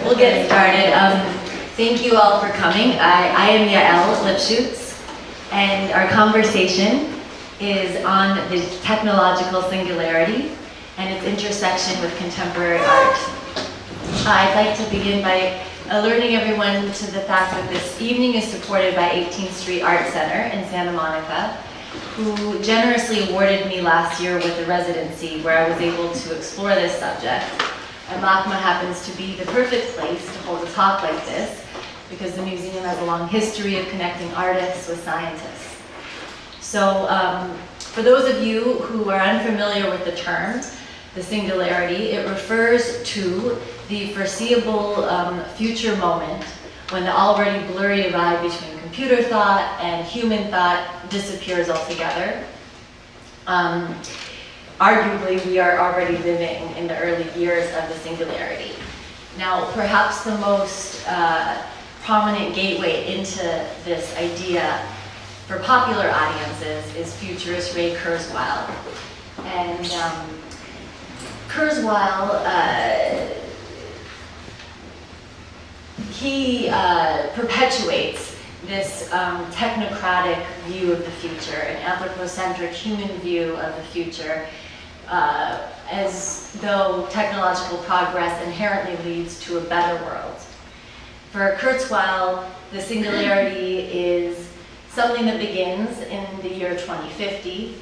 We'll get started. Thank you all for coming. I am Yael Lipschutz, and our conversation is on the technological singularity and its intersection with contemporary art. I'd like to begin by alerting everyone to the fact that this evening is supported by 18th Street Art Center in Santa Monica, who generously awarded me last year with a residency where I was able to explore this subject. And LACMA happens to be the perfect place to hold a talk like this because the museum has a long history of connecting artists with scientists. So for those of you who are unfamiliar with the term, the singularity, it refers to the foreseeable future moment when the already blurry divide between computer thought and human thought disappears altogether. Arguably, we are already living in the early years of the singularity. Now, perhaps the most prominent gateway into this idea for popular audiences is futurist Ray Kurzweil. And Kurzweil, he perpetuates this technocratic view of the future, an anthropocentric human view of the future, as though technological progress inherently leads to a better world. For Kurzweil, the singularity is something that begins in the year 2050,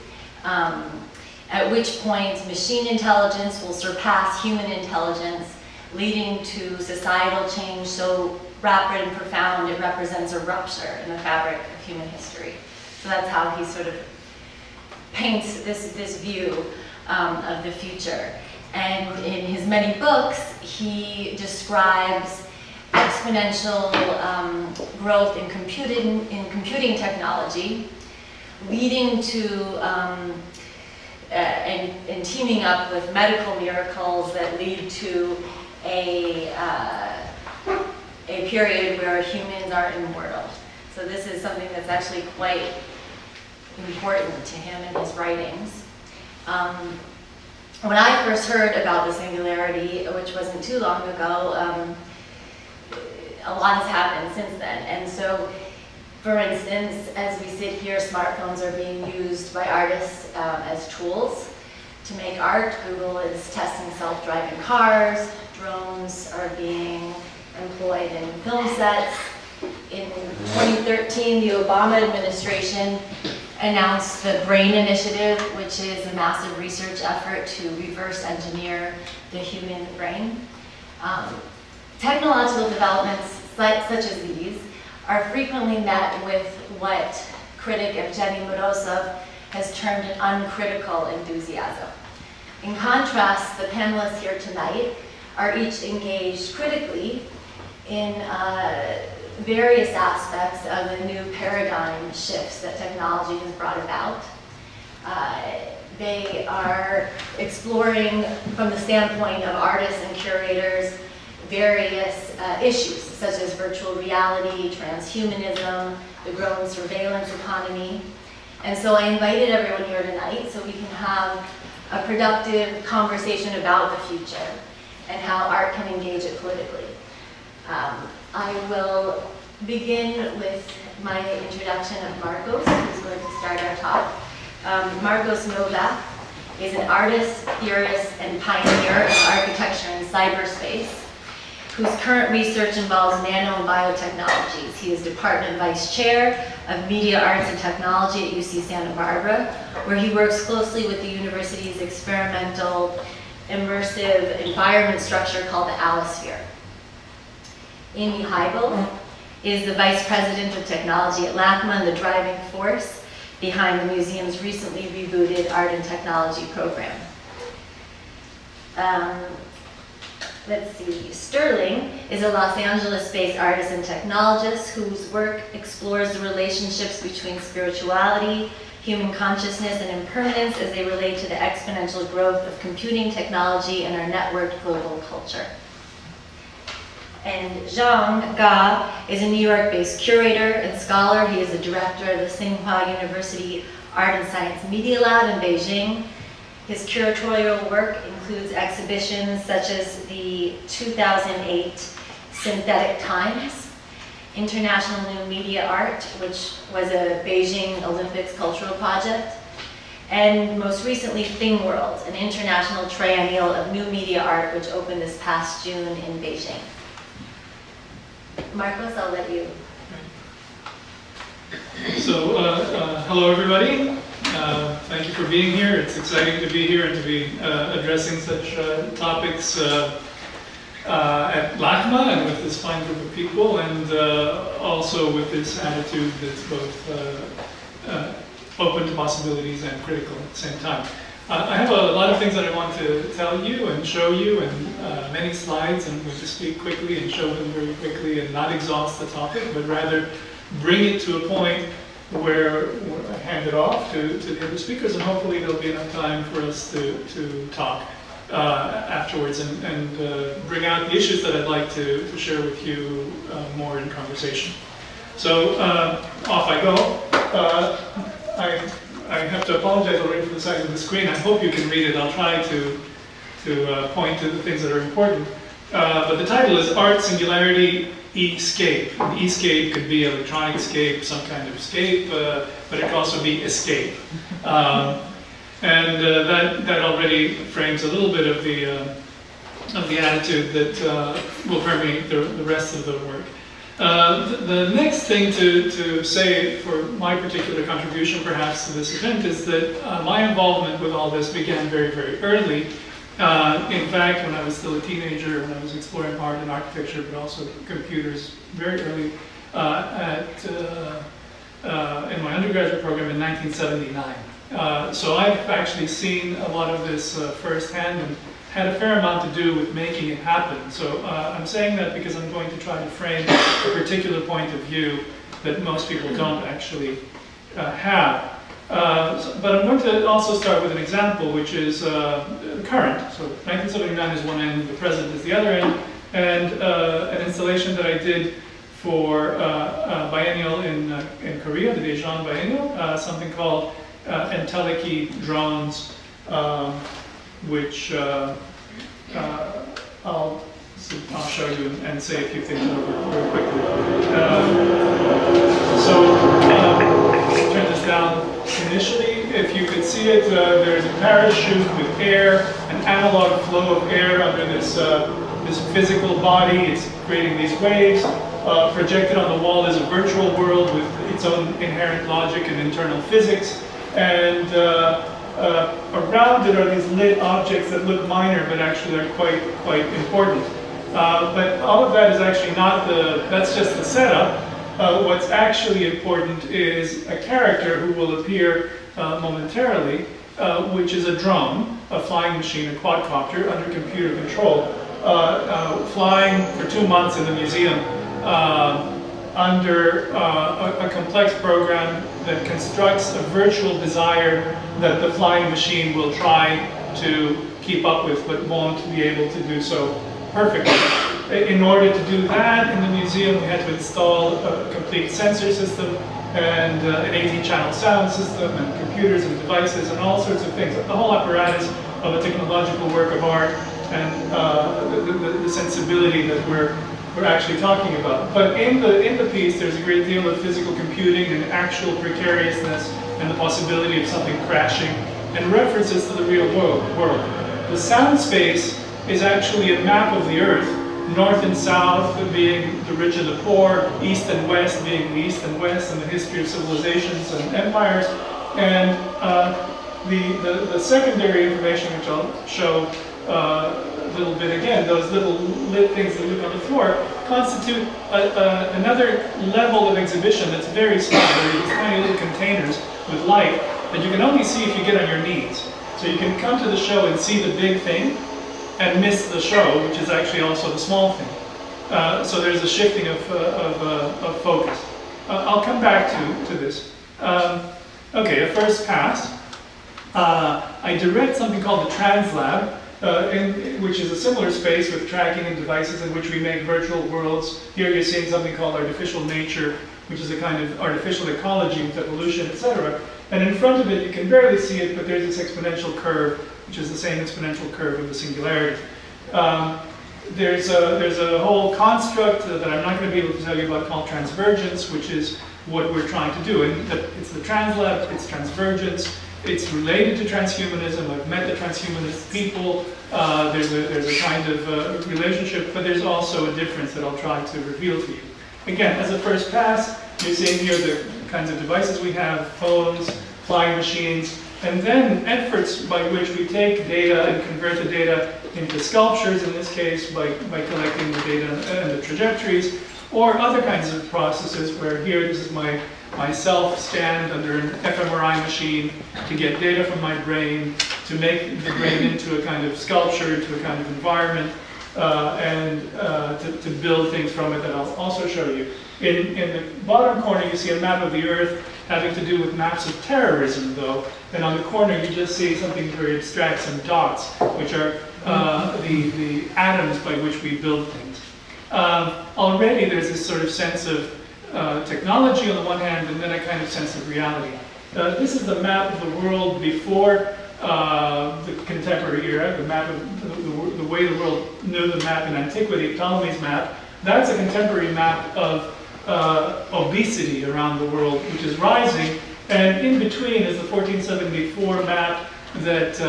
at which point machine intelligence will surpass human intelligence, leading to societal change so rapid and profound it represents a rupture in the fabric of human history. So that's how he sort of paints this view of the future. And in his many books, he describes exponential growth in computing technology, leading to and teaming up with medical miracles that lead to a period where humans are immortal. So this is something that's actually quite important to him in his writings. When I first heard about the singularity, which wasn't too long ago, a lot has happened since then. And so, for instance, as we sit here, smartphones are being used by artists as tools to make art. Google is testing self-driving cars. Drones are being employed in film sets. In 2013, the Obama administration announced the BRAIN Initiative, which is a massive research effort to reverse engineer the human brain. Technological developments such as these are frequently met with what critic Evgeny Morozov has termed an uncritical enthusiasm. In contrast, the panelists here tonight are each engaged critically in various aspects of the new paradigm shifts that technology has brought about. They are exploring, from the standpoint of artists and curators, various issues such as virtual reality, transhumanism, the growing surveillance economy. And so I invited everyone here tonight so we can have a productive conversation about the future and how art can engage it politically. I will begin with my introduction of Markos, who's going to start our talk. Markos Novak is an artist, theorist, and pioneer of architecture in cyberspace, whose current research involves nano and biotechnologies. He is Department Vice Chair of Media Arts and Technology at UC Santa Barbara, where he works closely with the university's experimental, immersive environment structure called the Allosphere. Amy Heibel is the Vice President of Technology at LACMA and the driving force behind the museum's recently rebooted Art and Technology program. Let's see, Sterling is a Los Angeles-based artist and technologist whose work explores the relationships between spirituality, human consciousness, and impermanence as they relate to the exponential growth of computing technology and our networked global culture. And Zhang is a New York-based curator and scholar. He is the director of the Tsinghua University Art and Science Media Lab in Beijing, His curatorial work includes exhibitions such as the 2008 Synthetic Times, International New Media Art, which was a Beijing Olympics cultural project, and most recently Thing World, an international triennial of new media art which opened this past June in Beijing. Markos, I'll let you. So, hello everybody. Thank you for being here. It's exciting to be here and to be addressing such topics at LACMA and with this fine group of people, and also with this attitude that's both open to possibilities and critical at the same time. I have a lot of things that I want to tell you and show you, and many slides, and I'm going to speak quickly and show them very quickly and not exhaust the topic, but rather bring it to a point where I hand it off to the other speakers, and hopefully there'll be enough time for us to talk afterwards and bring out the issues that I'd like to share with you more in conversation. So off I go. I have to apologize already for the size of the screen. I hope you can read it. I'll try to point to the things that are important. But the title is Art, Singularity, Escape. And escape could be electronic escape, some kind of escape, but it could also be escape. That already frames a little bit of the attitude that will permeate the rest of the work. The next thing to say for my particular contribution perhaps to this event is that my involvement with all this began very, very early. In fact, when I was still a teenager, when I was exploring art and architecture, but also computers very early in my undergraduate program in 1979. So I've actually seen a lot of this firsthand and had a fair amount to do with making it happen. So I'm saying that because I'm going to try to frame a particular point of view that most people don't actually have. But I'm going to also start with an example which is current. So 1979 is one end, the present is the other end, and an installation that I did for biennial in Korea, the Daejeon biennial, something called Entelechy Drones, which I'll show you and say a few things real quickly. Turn this down. Initially, if you could see it, there's a parachute with air, an analog flow of air under this physical body. It's creating these waves. Projected on the wall is a virtual world with its own inherent logic and internal physics. And around it are these lit objects that look minor, but actually are quite important. But all of that is actually not that's just the setup. What's actually important is a character who will appear momentarily, which is a drone, a flying machine, a quadcopter under computer control, flying for 2 months in the museum under a complex program that constructs a virtual desire that the flying machine will try to keep up with, but won't be able to do so perfectly. In order to do that in the museum, we had to install a complete sensor system and an 18-channel sound system and computers and devices and all sorts of things. The whole apparatus of a technological work of art and the sensibility that we're actually talking about. But in the piece, there's a great deal of physical computing and actual precariousness and the possibility of something crashing and references to the real world. The sound space is actually a map of the Earth, north and south being the rich and the poor, east and west being the east and west, and the history of civilizations and empires. And the secondary information, which I'll show a little bit again, those little lit things that look on the floor, constitute another level of exhibition that's very small. They're these tiny little containers with light that you can only see if you get on your knees. So you can come to the show and see the big thing and miss the show, which is actually also the small thing. So there's a shifting of focus. I'll come back to this. Okay, a first pass. I direct something called the TransLab, which is a similar space with tracking and devices in which we make virtual worlds. Here you're seeing something called artificial nature, which is a kind of artificial ecology with evolution, etc. And in front of it, you can barely see it, but there's this exponential curve which is the same exponential curve of the singularity. There's a whole construct that I'm not going to be able to tell you about called transvergence, which is what we're trying to do. And it's the translab, it's transvergence, it's related to transhumanism. I've met the transhumanist people. There's a kind of relationship, but there's also a difference that I'll try to reveal to you. Again, as a first pass, you're seeing here the kinds of devices we have, phones, flying machines, and then efforts by which we take data and convert the data into sculptures, in this case by collecting the data and the trajectories, or other kinds of processes where here, this is myself stand under an fMRI machine to get data from my brain, to make the brain into a kind of sculpture, into a kind of environment, and to build things from it that I'll also show you. In the bottom corner, you see a map of the Earth having to do with maps of terrorism, though. And on the corner, you just see something very abstract, some dots, which are the atoms by which we build things. Already, there's this sort of sense of technology on the one hand, and then a kind of sense of reality. This is the map of the world before the contemporary era, the map of the way the world knew the map in antiquity, Ptolemy's map. That's a contemporary map of obesity around the world, which is rising, and in between is the 1474 map that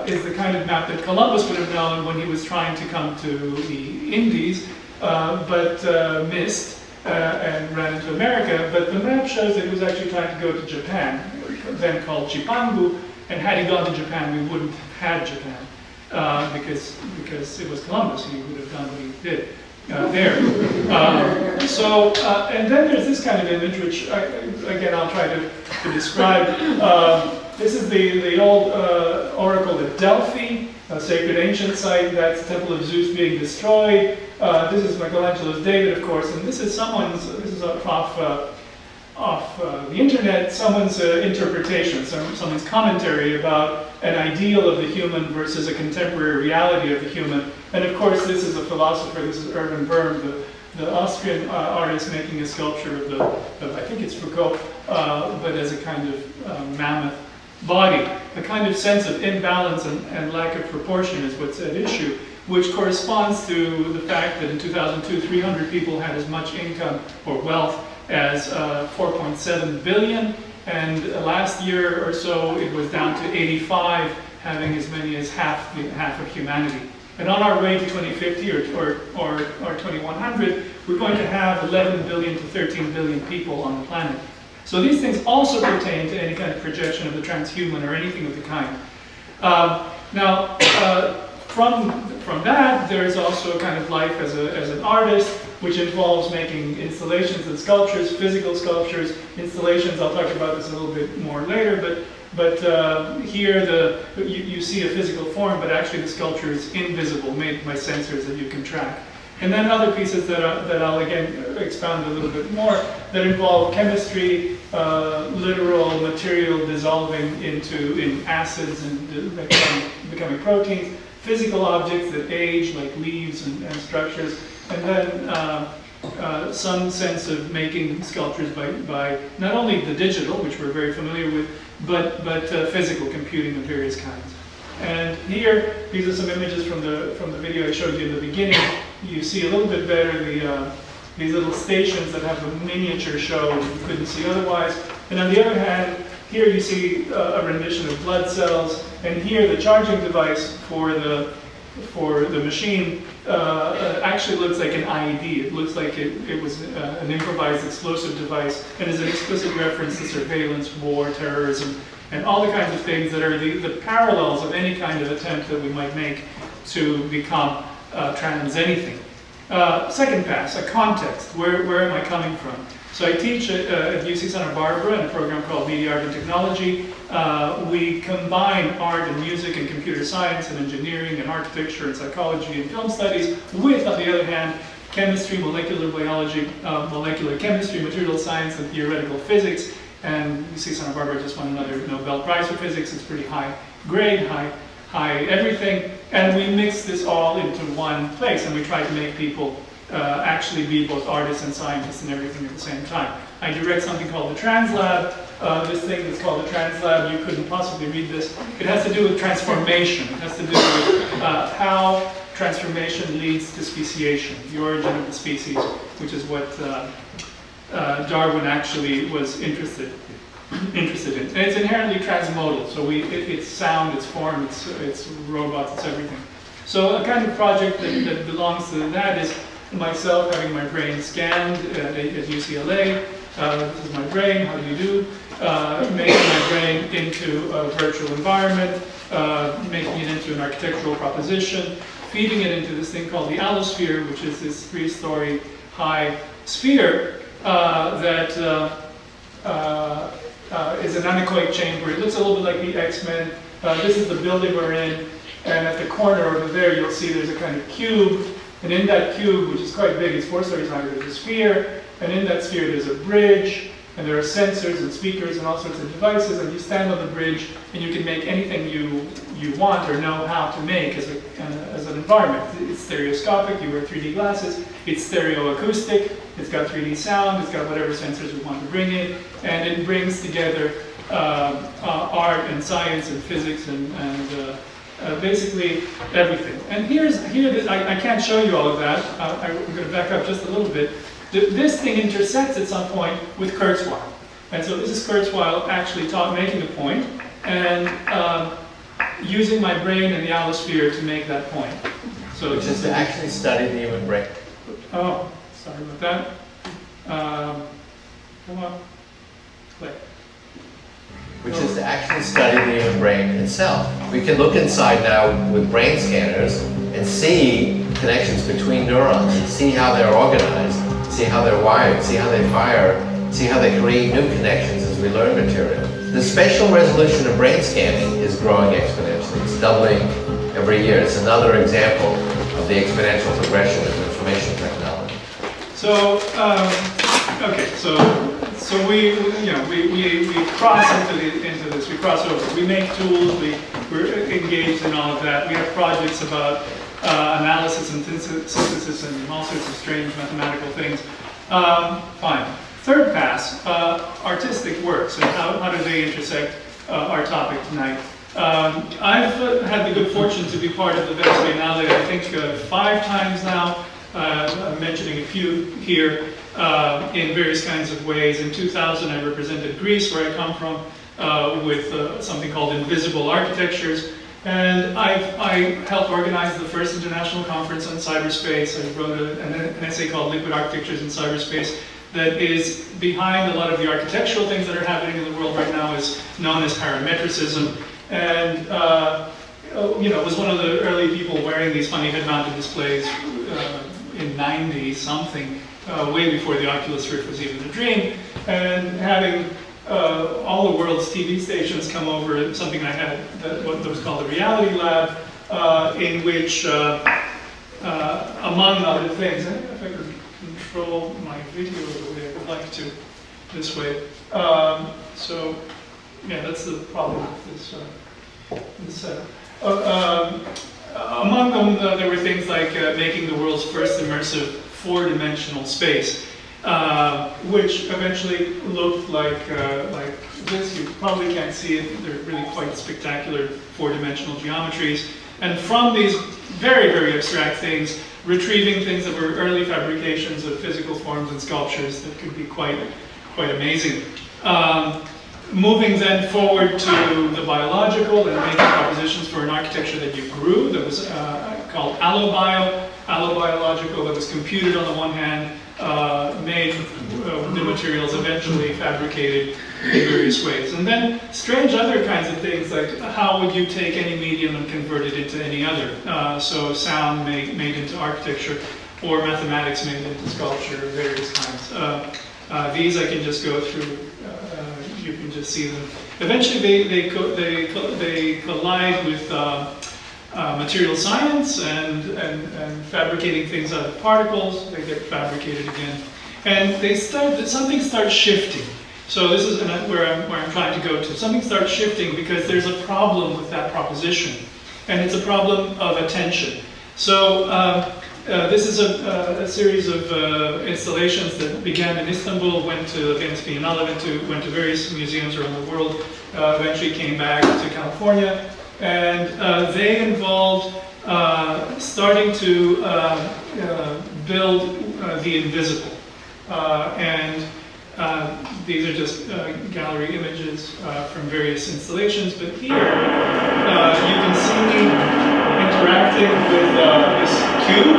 is the kind of map that Columbus would have known when he was trying to come to the Indies, but missed and ran into America. But the map shows that he was actually trying to go to Japan, then called Chipangu, and had he gone to Japan, we wouldn't have had Japan, because it was Columbus, he would have done what he did. There. And then there's this kind of image, which, again, I'll try to describe. This is the old oracle at Delphi, a sacred ancient site. That's the Temple of Zeus being destroyed. This is Michelangelo's David, of course, and this is off the internet, someone's interpretation, someone's commentary about an ideal of the human versus a contemporary reality of the human. And of course, this is a philosopher, this is Erwin Böhm, the Austrian artist making a sculpture of I think it's Foucault, but as a kind of mammoth body. The kind of sense of imbalance and lack of proportion is what's at issue, which corresponds to the fact that in 2002, 300 people had as much income or wealth as 4.7 billion, and last year or so it was down to 85, having as many as half of humanity. And on our way to 2050 or 2100, we're going to have 11 billion to 13 billion people on the planet. So these things also pertain to any kind of projection of the transhuman or anything of the kind. From that, there is also a kind of life as an artist, which involves making installations and sculptures, physical sculptures, installations. I'll talk about this a little bit more later, but here you see a physical form, but actually the sculpture is invisible, made by sensors that you can track. And then other pieces that I'll again expound a little bit more that involve chemistry, literal material dissolving in acids and becoming proteins, physical objects that age, like leaves and structures, and then some sense of making sculptures by not only the digital, which we're very familiar with, but physical computing of various kinds. And here, these are some images from the video I showed you in the beginning. You see a little bit better these little stations that have a miniature show that you couldn't see otherwise. And on the other hand, here you see a rendition of blood cells, and here the charging device for the machine actually looks like an IED. It looks like it was an improvised explosive device, and is an explicit reference to surveillance, war, terrorism, and all the kinds of things that are the parallels of any kind of attempt that we might make to become trans anything. Second pass, a context. Where am I coming from? So I teach at UC Santa Barbara in a program called Media, Art, and Technology. We combine art and music and computer science and engineering and architecture and psychology and film studies with, on the other hand, chemistry, molecular biology, molecular chemistry, material science, and theoretical physics. And UC Santa Barbara just won another Nobel Prize for physics. It's pretty high grade, high everything. And we mix this all into one place, and we try to make people actually be both artists and scientists and everything at the same time. I direct something called the Trans Lab, this thing that's called the Translab. You couldn't possibly read this. It has to do with transformation. It has to do with how transformation leads to speciation, the origin of the species, which is what Darwin actually was interested in. And it's inherently transmodal, so it's sound, it's form, it's robots, it's everything. So a kind of project that belongs to that is myself having my brain scanned at UCLA. This is my brain, how do you do? Making my brain into a virtual environment, making it into an architectural proposition, feeding it into this thing called the allosphere, which is this 3-story high sphere that is an anechoic chamber. It looks a little bit like the X-Men. This is the building we're in, and at the corner over there you'll see there's a kind of cube, and in that cube, which is quite big, it's 4 stories high, there's a sphere, and in that sphere there's a bridge, and there are sensors and speakers and all sorts of devices, and you stand on the bridge and you can make anything you want or know how to make as an environment. It's stereoscopic, you wear 3D glasses, it's stereoacoustic, it's got 3D sound, it's got whatever sensors we want to bring in, and it brings together art and science and physics and basically everything. And I can't show you all of that. I'm going to back up just a little bit. This thing intersects at some point with Kurzweil. And so this is Kurzweil actually making a point and using my brain and the allosphere to make that point. So which is to actually study the human brain. Oh, sorry about that. Come on. Click. Which is to actually study the human brain itself. We can look inside now with brain scanners and see connections between neurons, and see how they're organized, see how they're wired, see how they fire, see how they create new connections as we learn material. The spatial resolution of brain scanning is growing exponentially. It's doubling every year. It's another example of the exponential progression of information technology. So, okay, so we cross into this. We cross over. We make tools. We're engaged in all of that. We have projects about analysis and synthesis and all sorts of strange mathematical things. Fine. Third pass, artistic works, and how do they intersect our topic tonight? I've had the good fortune to be part of the Venice Biennale, I think 5 times now. I'm mentioning a few here in various kinds of ways. In 2000, I represented Greece, where I come from, with something called Invisible Architectures. And I helped organize the first international conference on cyberspace. I wrote an essay called Liquid Architectures in Cyberspace that is behind a lot of the architectural things that are happening in the world right now, is known as parametricism. And was one of the early people wearing these funny head-mounted displays in 90-something, way before the Oculus Rift was even a dream, and having all the world's TV stations come over, something I had, what was called the Reality Lab, in which, among other things, if I could control my video the way I would like to, this way. So, yeah, that's the problem with this setup. Among them, there were things like making the world's first immersive 4-dimensional space, which eventually looked like this. You probably can't see it. They're really quite spectacular 4-dimensional geometries. And from these very, very abstract things, retrieving things that were early fabrications of physical forms and sculptures that could be quite amazing. Moving then forward to the biological and making propositions for an architecture that you grew, that was called allobiological, that was computed on the one hand, made new materials, eventually fabricated in various ways. And then strange other kinds of things, like how would you take any medium and convert it into any other? So sound made into architecture, or mathematics made into sculpture, various kinds. These I can just go through. You can just see them. Eventually, they collide with material science and fabricating things out of particles. They get fabricated again, and something starts shifting. So this is where I'm trying to go to. Something starts shifting because there's a problem with that proposition, and it's a problem of attention. So This is a series of installations that began in Istanbul, went to the famous Biennale, went to various museums around the world, eventually came back to California, and they involved starting to build the invisible. These are just gallery images from various installations, but here you can see me interacting with this cube,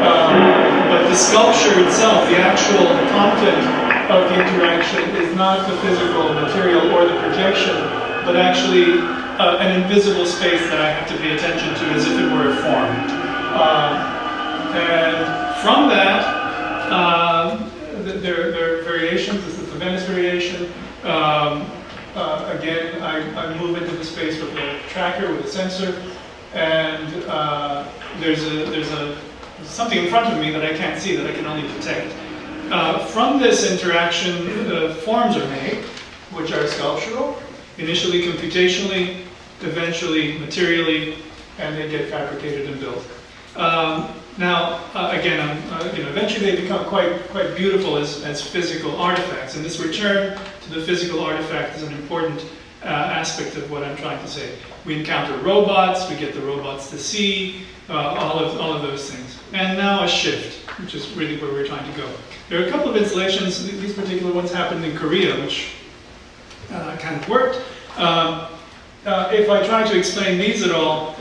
but the sculpture itself, the actual content of the interaction is not the physical material or the projection, but actually an invisible space that I have to pay attention to as if it were a form. And from that, there are variations. This is the Venice variation. Again, I move into the space with a tracker, with a sensor, and there's something in front of me that I can't see, that I can only detect. From this interaction, forms are made, which are sculptural, initially computationally, eventually materially, and they get fabricated and built. Now, again, eventually they become quite beautiful as physical artifacts, and this return to the physical artifact is an important aspect of what I'm trying to say. We encounter robots, we get the robots to see, all of those things. And now a shift, which is really where we're trying to go. There are a couple of installations. These particular ones happened in Korea, which kind of worked. If I try to explain these at all,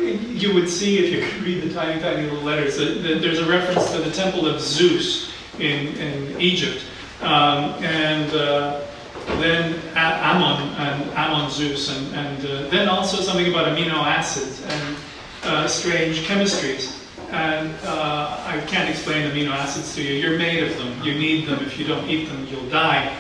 you would see, if you could read the tiny, tiny little letters, that there's a reference to the temple of Zeus in Egypt, and then Ammon Zeus, and then also something about amino acids and strange chemistries. And I can't explain amino acids to you. You're made of them. You need them. If you don't eat them, you'll die.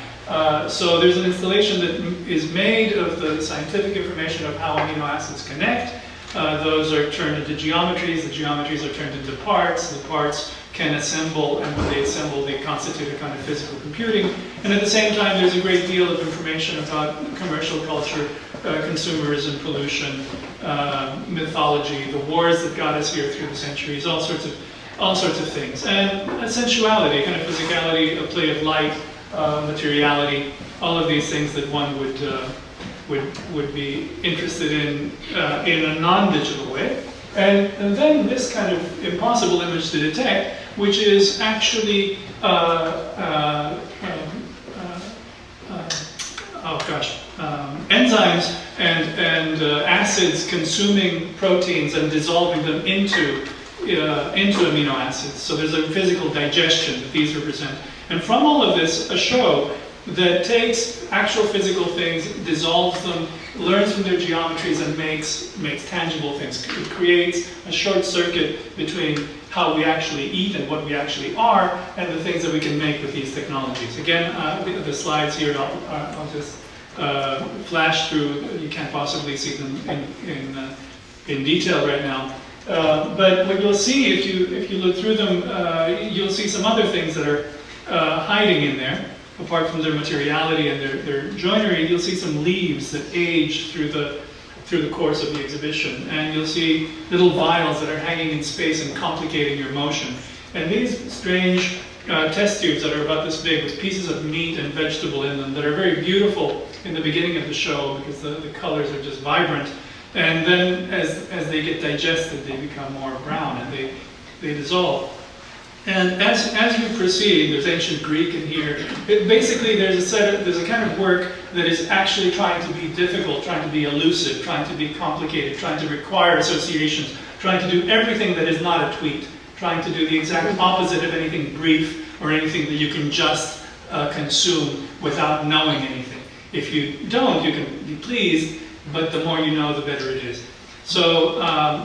So there's an installation that is made of the scientific information of how amino acids connect. Those are turned into geometries. The geometries are turned into parts. The parts can assemble, and when they assemble, they constitute a kind of physical computing. And at the same time, there's a great deal of information about commercial culture, consumerism, pollution, mythology, the wars that got us here through the centuries, all sorts of things. And sensuality, kind of physicality, a play of light, materiality, all of these things that one would be interested in a non-digital way. And then this kind of impossible image to detect, which is actually enzymes and acids consuming proteins and dissolving them into amino acids. So there's a physical digestion that these represent. And from all of this, a show that takes actual physical things, dissolves them, learns from their geometries, and makes tangible things. It creates a short circuit between how we actually eat and what we actually are, and the things that we can make with these technologies. Again, the slides here, I'll just flash through. You can't possibly see them in detail right now. But what you'll see, if you look through them, you'll see some other things that are hiding in there. Apart from their materiality and their joinery, you'll see some leaves that age through the course of the exhibition, and you'll see little vials that are hanging in space and complicating your motion. And these strange test tubes that are about this big, with pieces of meat and vegetable in them, that are very beautiful in the beginning of the show because the colors are just vibrant. And then as they get digested, they become more brown and they dissolve. And as you proceed, there's ancient Greek in here. Basically, there's a kind of work that is actually trying to be difficult, trying to be elusive, trying to be complicated, trying to require associations, trying to do everything that is not a tweet, trying to do the exact opposite of anything brief or anything that you can just consume without knowing anything. If you don't, you can be pleased, but the more you know, the better it is. So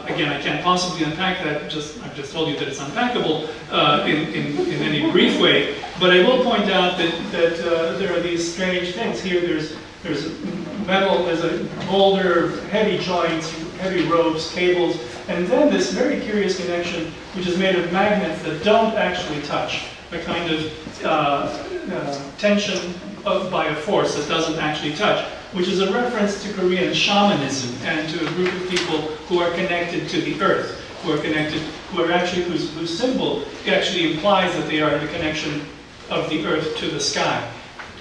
again, I can't possibly unpack that. I've just told you that it's unpackable in any brief way. But I will point out that there are these strange things here. There's metal. There's a boulder, heavy joints, heavy ropes, cables, and then this very curious connection, which is made of magnets that don't actually touch. A kind of tension by a force that doesn't actually touch, which is a reference to Korean shamanism and to a group of people who are connected to the earth. who are connected, whose symbol actually implies that they are the connection of the earth to the sky,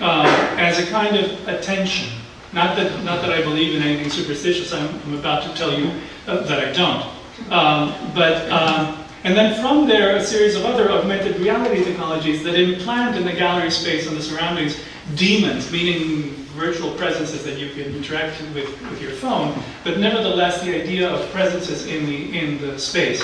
as a kind of attention. Not that I believe in anything superstitious. I'm about to tell you that I don't. And then from there, a series of other augmented reality technologies that implant in the gallery space and the surroundings demons, meaning virtual presences that you can interact with your phone, but nevertheless the idea of presences in the space.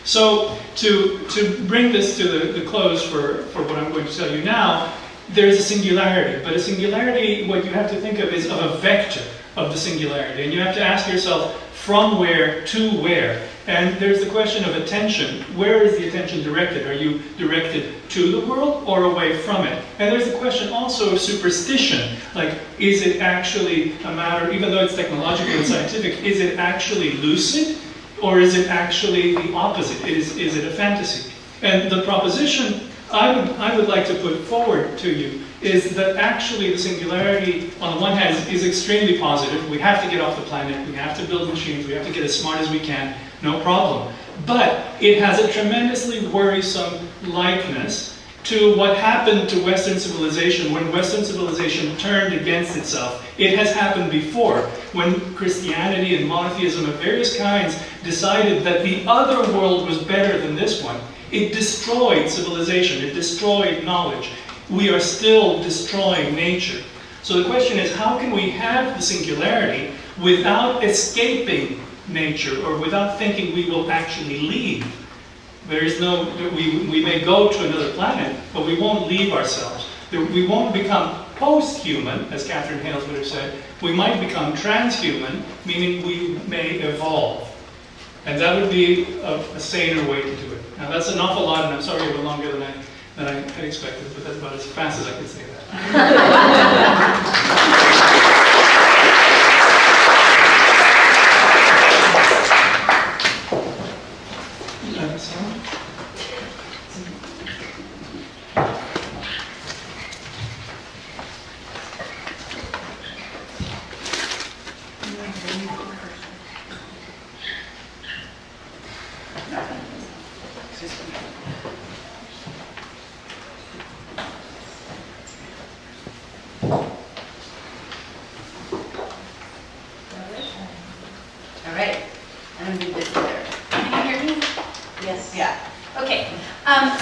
So to bring this to the close for what I'm going to tell you now, there's a singularity, but a singularity, what you have to think of is of a vector of the singularity, and you have to ask yourself from where to where. And there's the question of attention. Where is the attention directed? Are you directed to the world or away from it? And there's the question also of superstition. Like, is it actually a matter, even though it's technological and scientific, is it actually lucid or is it actually the opposite? Is it a fantasy? And the proposition I would like to put forward to you is that actually the singularity, on the one hand, is extremely positive. We have to get off the planet, we have to build machines, we have to get as smart as we can, no problem. But it has a tremendously worrisome likeness to what happened to Western civilization when Western civilization turned against itself. It has happened before, when Christianity and monotheism of various kinds decided that the other world was better than this one. It destroyed civilization, it destroyed knowledge. We are still destroying nature. So the question is, how can we have the singularity without escaping nature, or without thinking we will actually leave? There is no, we may go to another planet, but we won't leave ourselves. We won't become post-human, as Catherine Hales would have said. We might become transhuman, meaning we may evolve. And that would be a saner way to do it. Now that's an awful lot, and I'm sorry it went longer than I had expected, but that's about as fast as I can say that.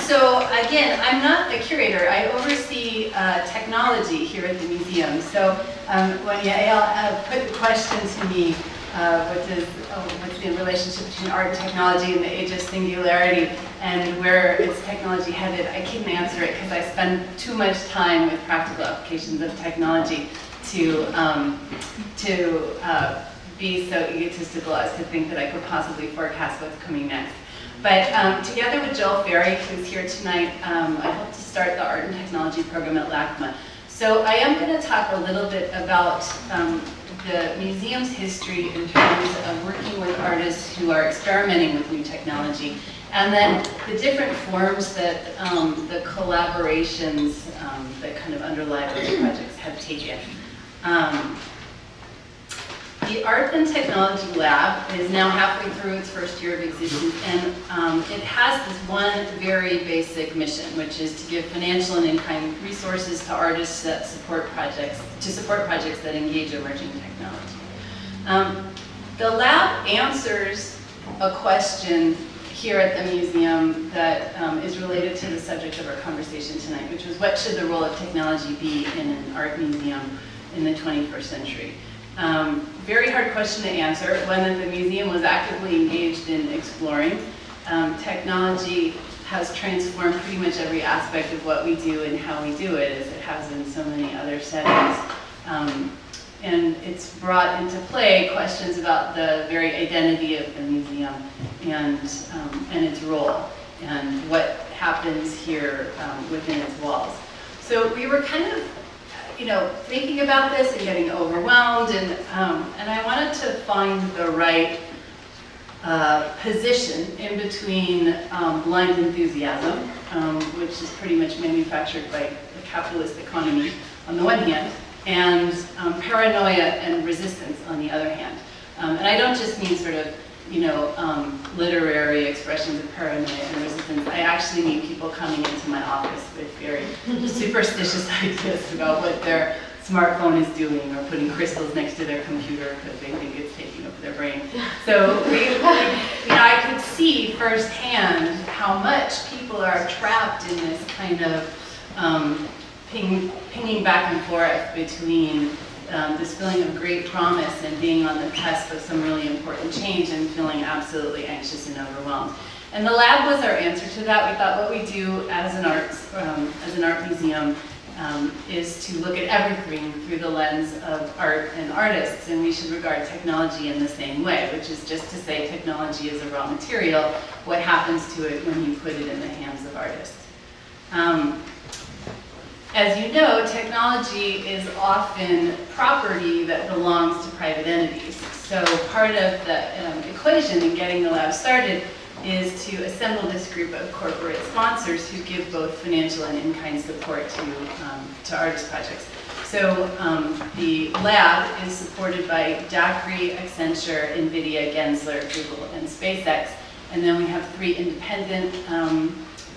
So again, I'm not a curator. I oversee technology here at the museum. So when Yael put the question to me, what's the relationship between art and technology in the age of singularity and where is technology headed, I couldn't answer it because I spend too much time with practical applications of technology to be so egotistical as to think that I could possibly forecast what's coming next. But together with Joel Ferry, who's here tonight, I hope to start the Art and Technology program at LACMA. So I am going to talk a little bit about the museum's history in terms of working with artists who are experimenting with new technology, and then the different forms that the collaborations that kind of underlie those projects have taken. The Art and Technology Lab is now halfway through its first year of existence, and it has this one very basic mission, which is to give financial and in-kind resources to artists that support projects that engage emerging technology. The lab answers a question here at the museum that is related to the subject of our conversation tonight, which was what should the role of technology be in an art museum in the 21st century? Very hard question to answer, one that the museum was actively engaged in exploring. Technology has transformed pretty much every aspect of what we do and how we do it, as it has in so many other settings. And it's brought into play questions about the very identity of the museum and its role, and what happens here within its walls. So we were kind of thinking about this and getting overwhelmed, and I wanted to find the right position in between blind enthusiasm, which is pretty much manufactured by the capitalist economy on the one hand, and paranoia and resistance on the other hand. And I don't just mean sort of literary expressions of paranoia and resistance. I actually need people coming into my office with very superstitious ideas about what their smartphone is doing, or putting crystals next to their computer because they think it's taking over their brain. So I could see firsthand how much people are trapped in this kind of pinging back and forth between this feeling of great promise and being on the cusp of some really important change and feeling absolutely anxious and overwhelmed. And the lab was our answer to that. We thought what we do as an art museum is to look at everything through the lens of art and artists, and we should regard technology in the same way, which is just to say technology is a raw material. What happens to it when you put it in the hands of artists? As you know, technology is often property that belongs to private entities. So part of the equation in getting the lab started is to assemble this group of corporate sponsors who give both financial and in-kind support to artist projects. So the lab is supported by Jackery, Accenture, NVIDIA, Gensler, Google, and SpaceX. And then we have 3 independent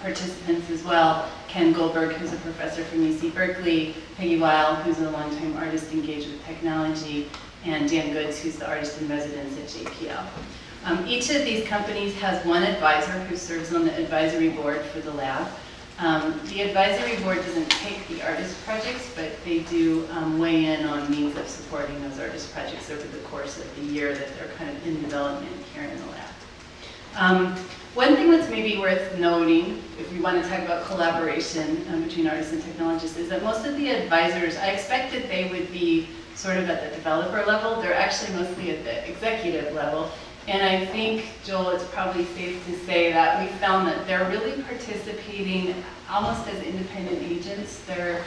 participants as well. Ken Goldberg, who's a professor from UC Berkeley, Peggy Yael, who's a longtime artist engaged with technology, and Dan Goods, who's the artist in residence at JPL. Each of these companies has one advisor who serves on the advisory board for the lab. The advisory board doesn't take the artist projects, but they do weigh in on means of supporting those artist projects over the course of the year that they're kind of in development here in the lab. One thing that's maybe worth noting, if we want to talk about collaboration between artists and technologists, is that most of the advisors, I expected they would be sort of at the developer level. They're actually mostly at the executive level. And I think, Joel, it's probably safe to say that we found that they're really participating almost as independent agents. They're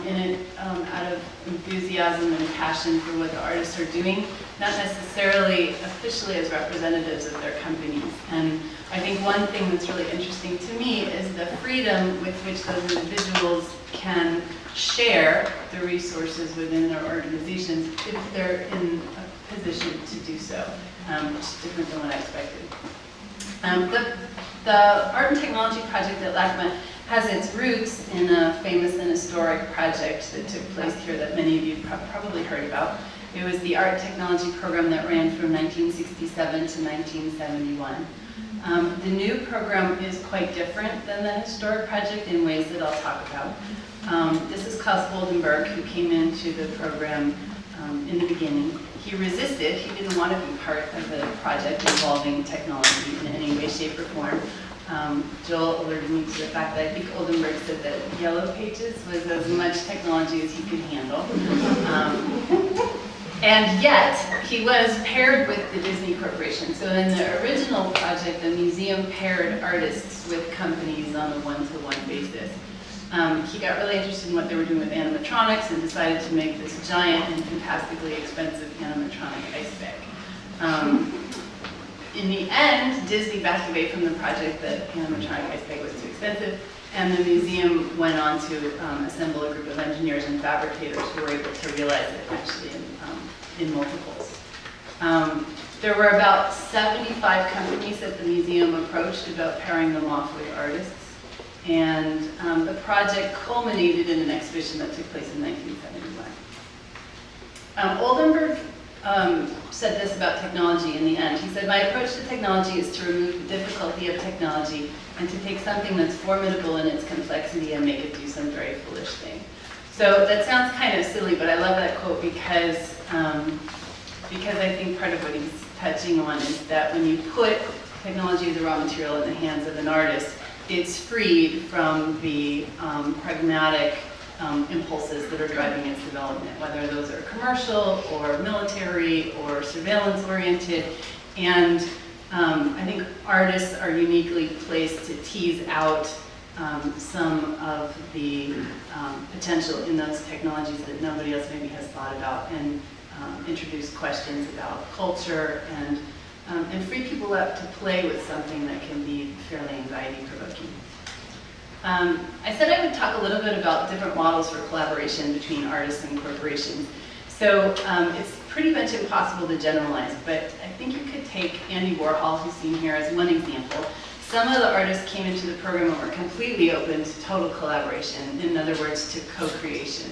in it out of enthusiasm and passion for what the artists are doing, not necessarily officially as representatives of their companies. And I think one thing that's really interesting to me is the freedom with which those individuals can share the resources within their organizations if they're in a position to do so, which is different than what I expected. The Art and Technology Project at LACMA has its roots in a famous and historic project that took place here that many of you probably heard about. It was the Art and Technology program that ran from 1967 to 1971. The new program is quite different than the historic project in ways that I'll talk about. This is Klaus Oldenburg, who came into the program in the beginning. He resisted. He didn't want to be part of the project involving technology in any way, shape, or form. Joel alerted me to the fact that I think Oldenburg said that Yellow Pages was as much technology as he could handle. And yet, he was paired with the Disney Corporation. So in the original project, the museum paired artists with companies on a one-to-one basis. He got really interested in what they were doing with animatronics and decided to make this giant and fantastically expensive animatronic ice bag. In the end, Disney backed away from the project that animatronic ice bag was too expensive, and the museum went on to assemble a group of engineers and fabricators who were able to realize it actually in multiples. There were about 75 companies that the museum approached about pairing them off with artists. And the project culminated in an exhibition that took place in 1971. Oldenburg said this about technology in the end. He said, "My approach to technology is to remove the difficulty of technology and to take something that's formidable in its complexity and make it do some very foolish thing." So that sounds kind of silly, but I love that quote because I think part of what he's touching on is that when you put technology as a raw material in the hands of an artist, it's freed from the pragmatic impulses that are driving its development, whether those are commercial or military or surveillance-oriented. And I think artists are uniquely placed to tease out some of the potential in those technologies that nobody else maybe has thought about, and introduce questions about culture and free people up to play with something that can be fairly anxiety-provoking. I said I would talk a little bit about different models for collaboration between artists and corporations. So it's pretty much impossible to generalize, but I think you could take Andy Warhol, who's seen here, as one example. Some of the artists came into the program and were completely open to total collaboration, in other words, to co-creation.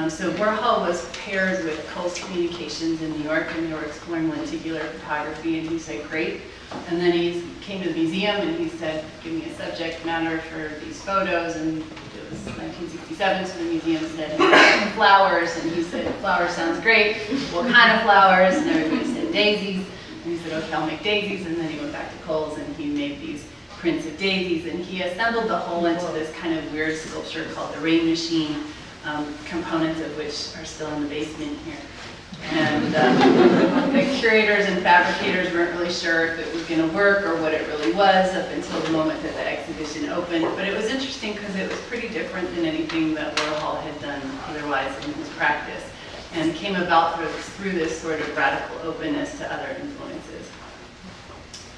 So Warhol was paired with Coles Communications in New York, and they were exploring lenticular photography, and he said, great. And then he came to the museum and he said, give me a subject matter for these photos, and it was 1967, so the museum said, flowers, and he said, flowers sounds great, what kind of flowers? And everybody said daisies, and he said, okay, I'll make daisies, and then he went back to Coles and he made these prints of daisies, and he assembled the whole into this kind of weird sculpture called the Rain Machine, components of which are still in the basement here. And the curators and fabricators weren't really sure if it was going to work or what it really was up until the moment that the exhibition opened. But it was interesting because it was pretty different than anything that Warhol had done otherwise in his practice, and came about through this sort of radical openness to other influences.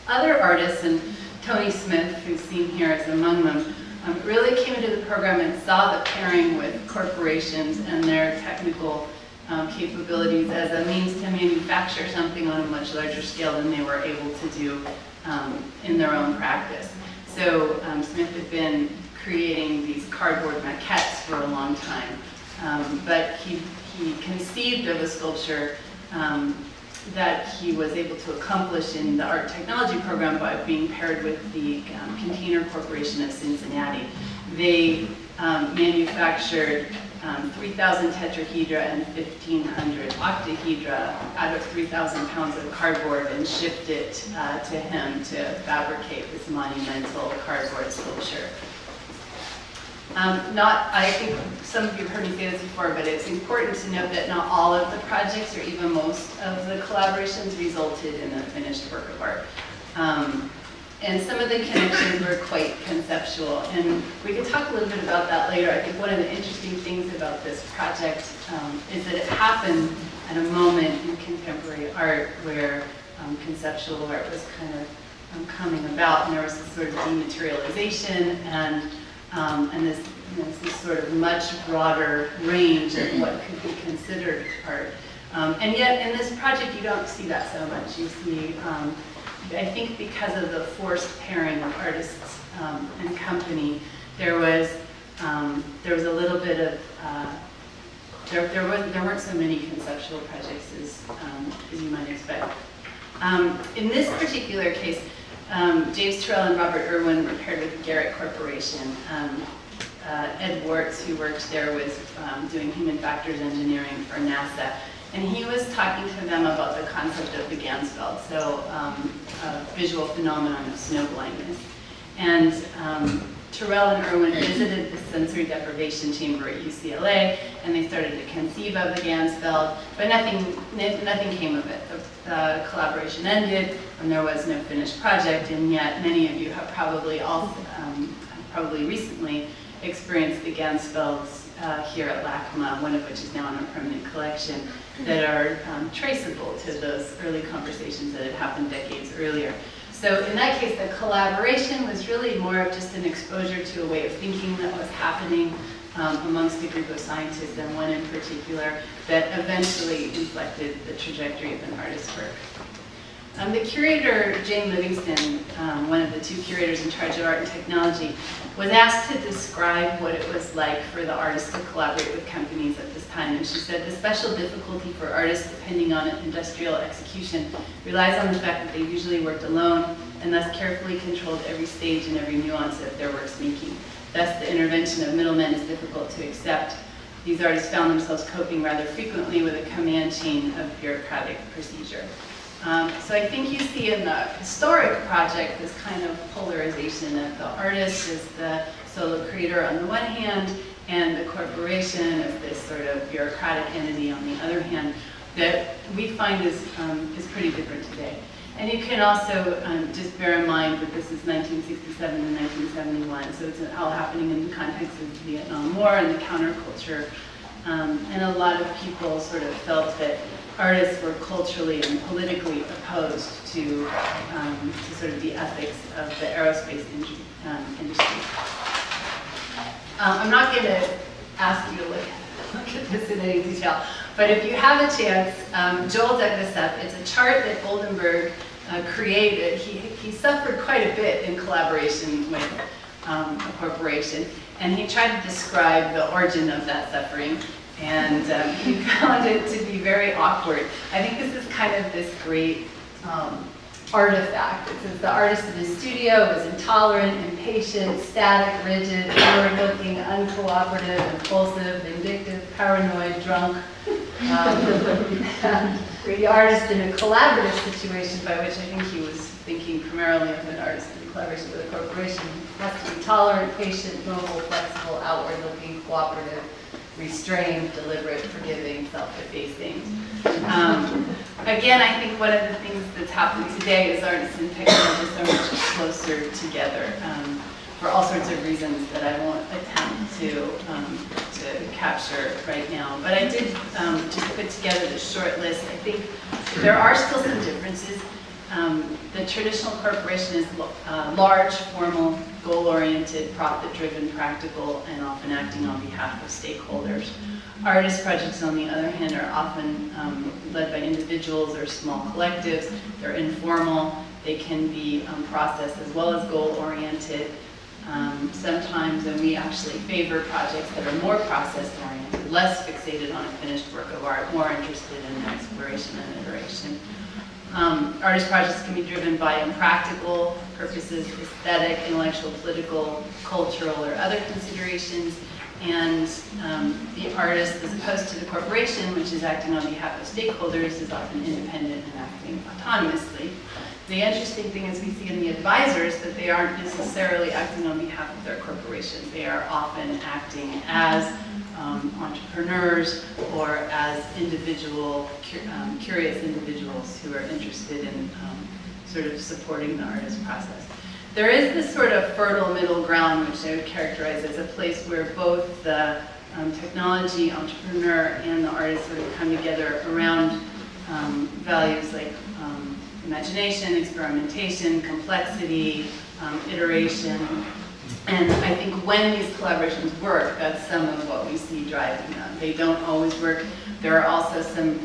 Other artists, and Tony Smith, who's seen here, is among them, really came into the program and saw the pairing with corporations and their technical capabilities as a means to manufacture something on a much larger scale than they were able to do in their own practice. So Smith had been creating these cardboard maquettes for a long time, but he conceived of a sculpture that he was able to accomplish in the art technology program by being paired with the Container Corporation of Cincinnati. They manufactured 3,000 tetrahedra and 1,500 octahedra out of 3,000 pounds of cardboard and shipped it to him to fabricate this monumental cardboard sculpture. I think some of you have heard me say this before, but it's important to note that not all of the projects, or even most of the collaborations, resulted in a finished work of art. And some of the connections were quite conceptual, and we could talk a little bit about that later. I think one of the interesting things about this project is that it happened at a moment in contemporary art where conceptual art was kind of coming about, and there was this sort of dematerialization and this sort of much broader range of what could be considered art. And yet in this project you don't see that so much. You see, I think because of the forced pairing of artists and company, there was a little bit of, there weren't so many conceptual projects as you might expect. In this particular case, James Turrell and Robert Irwin were paired with the Garrett Corporation. Ed Wartz, who worked there, was doing human factors engineering for NASA. And he was talking to them about the concept of the Ganzfeld, so a visual phenomenon of snow blindness. And Turrell and Irwin visited the sensory deprivation chamber at UCLA, and they started to conceive of the Ganzfeld, but nothing came of it. The collaboration ended, and there was no finished project, and yet many of you have probably probably recently experienced the Ganzfelds here at LACMA, one of which is now in our permanent collection, that are traceable to those early conversations that had happened decades earlier. So in that case, the collaboration was really more of just an exposure to a way of thinking that was happening amongst a group of scientists, and one in particular that eventually inflected the trajectory of an artist's work. The curator, Jane Livingston, one of the two curators in charge of art and technology, was asked to describe what it was like for the artists to collaborate with companies at this time. And she said, the special difficulty for artists depending on industrial execution relies on the fact that they usually worked alone and thus carefully controlled every stage and every nuance of their work's making. Thus, the intervention of middlemen is difficult to accept. These artists found themselves coping rather frequently with a command chain of bureaucratic procedure. So I think you see in the historic project this kind of polarization of the artist as the solo creator on the one hand, and the corporation as this sort of bureaucratic entity on the other hand, that we find is pretty different today. And you can also just bear in mind that this is 1967 and 1971, so it's all happening in the context of the Vietnam War and the counterculture. And a lot of people sort of felt that artists were culturally and politically opposed to sort of the ethics of the aerospace industry. I'm not going to ask you to look at this in any detail, But if you have a chance, Joel dug this up. It's a chart that Goldenberg created. He suffered quite a bit in collaboration with a corporation, and he tried to describe the origin of that suffering, and he found it to be very awkward. I think this is kind of this great artifact. It says the artist in his studio was intolerant, impatient, static, rigid, forward-looking, uncooperative, impulsive, vindictive, paranoid, drunk. The artist in a collaborative situation, by which I think he was thinking primarily of an artist in collaboration with a corporation, has to be tolerant, patient, mobile, flexible, outward-looking, cooperative, restrained, deliberate, forgiving, self-effacing. Again, I think one of the things that's happened today is artists and technologists are much closer together for all sorts of reasons that I won't attempt to capture right now. But I did just put together this short list. I think there are still some differences. The traditional corporation is large, formal, goal-oriented, profit-driven, practical, and often acting on behalf of stakeholders. Artist projects, on the other hand, are often led by individuals or small collectives. They're informal. They can be process as well as goal-oriented. Sometimes, and we actually favor projects that are more process-oriented, less fixated on a finished work of art, more interested in exploration and iteration. Artist projects can be driven by impractical purposes, aesthetic, intellectual, political, cultural, or other considerations. And the artist, as opposed to the corporation, which is acting on behalf of stakeholders, is often independent and acting autonomously. The interesting thing is we see in the advisors that they aren't necessarily acting on behalf of their corporation. They are often acting as entrepreneurs or as individual, curious individuals who are interested in sort of supporting the artist process. There is this sort of fertile middle ground, which I would characterize as a place where both the technology entrepreneur and the artist sort of come together around values like imagination, experimentation, complexity, iteration. And I think when these collaborations work, that's some of what we see driving them. They don't always work. There are also some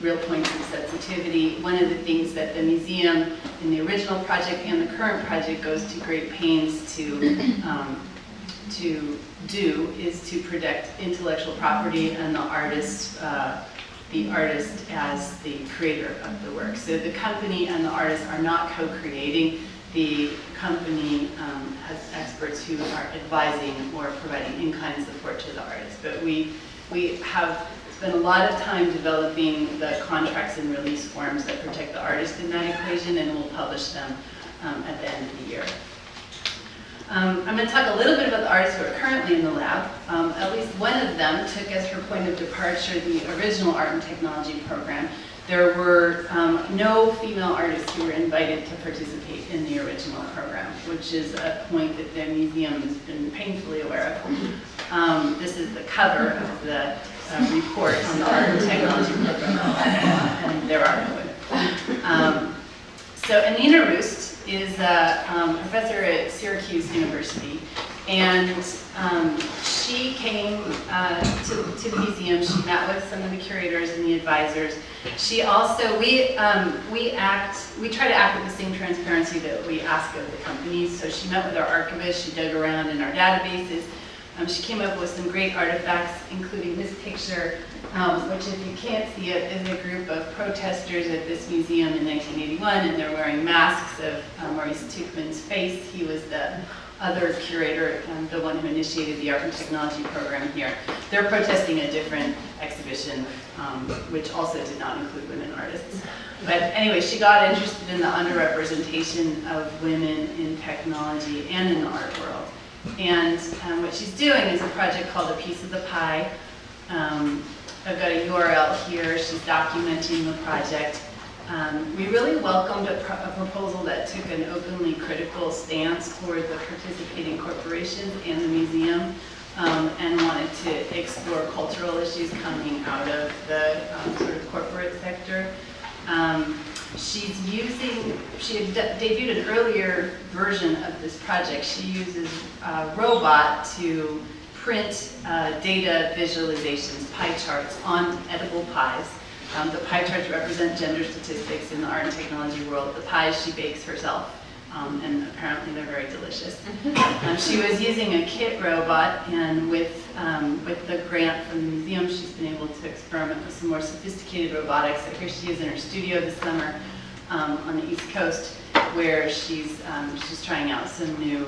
real points of sensitivity. One of the things that the museum in the original project and the current project goes to great pains to do is to protect intellectual property and the artist as the creator of the work. So the company and the artist are not co-creating. The company has experts who are advising or providing in-kind support to the artist. But we have spent a lot of time developing the contracts and release forms that protect the artist in that equation, and we'll publish them at the end of the year. I'm going to talk a little bit about the artists who are currently in the lab. At least one of them took as her point of departure the original art and technology program. There were no female artists who were invited to participate in the original program, which is a point that the museum has been painfully aware of. This is the cover of the report on the art and technology program, and there are no women. So Anina Roost is a professor at Syracuse University, and she came to the museum. She met with some of the curators and the advisors. She also, we try to act with the same transparency that we ask of the companies. So she met with our archivist, she dug around in our databases. She came up with some great artifacts, including this picture, which, if you can't see it, is a group of protesters at this museum in 1981, and they're wearing masks of Maurice Tuchman's face. He was the other curator, the one who initiated the art and technology program here. They're protesting a different exhibition, which also did not include women artists. But anyway, she got interested in the underrepresentation of women in technology and in the art world. And what she's doing is a project called A Piece of the Pie. I've got a URL here. She's documenting the project. We really welcomed a proposal that took an openly critical stance toward the participating corporations and the museum, and wanted to explore cultural issues coming out of the sort of corporate sector. She had debuted an earlier version of this project. She uses a robot to print data visualizations, pie charts on edible pies. The pie charts represent gender statistics in the art and technology world. The pies she bakes herself, and apparently they're very delicious. She was using a kit robot, and with the grant from the museum, she's been able to experiment with some more sophisticated robotics. So here she is in her studio this summer on the East Coast, where she's trying out some new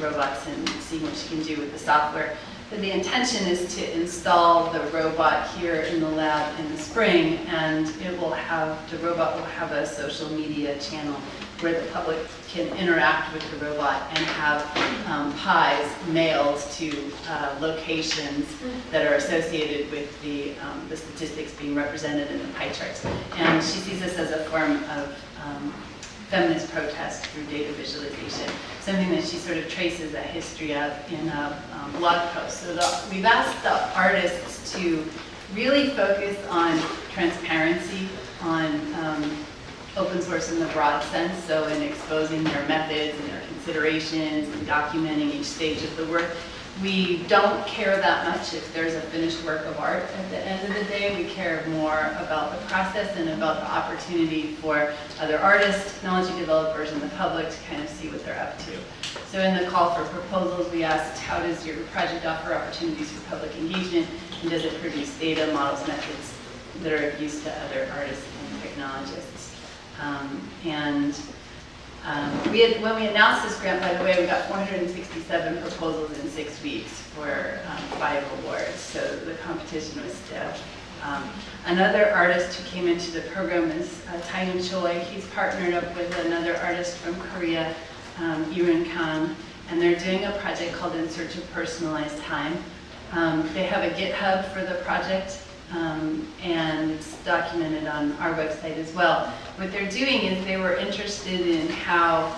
robots and seeing what she can do with the software. But the intention is to install the robot here in the lab in the spring, and the robot will have a social media channel where the public can interact with the robot and have pies mailed to locations that are associated with the statistics being represented in the pie charts. And she sees this as a form of feminist protest through data visualization, something that she sort of traces a history of in a blog post. So we've asked the artists to really focus on transparency, on open source in the broad sense, so in exposing their methods and their considerations and documenting each stage of the work. We don't care that much if there's a finished work of art at the end of the day. We care more about the process and about the opportunity for other artists, technology developers, and the public to kind of see what they're up to. So in the call for proposals, we asked, how does your project offer opportunities for public engagement, and does it produce data, models, methods that are of use to other artists and technologists? When we announced this grant, by the way, we got 467 proposals in 6 weeks for 5 awards, so the competition was stiff. Another artist who came into the program is Taeyun Choi. He's partnered up with another artist from Korea, Yurun Kang, and they're doing a project called In Search of Personalized Time. They have a GitHub for the project, and it's documented on our website as well. What they're doing is they were interested in how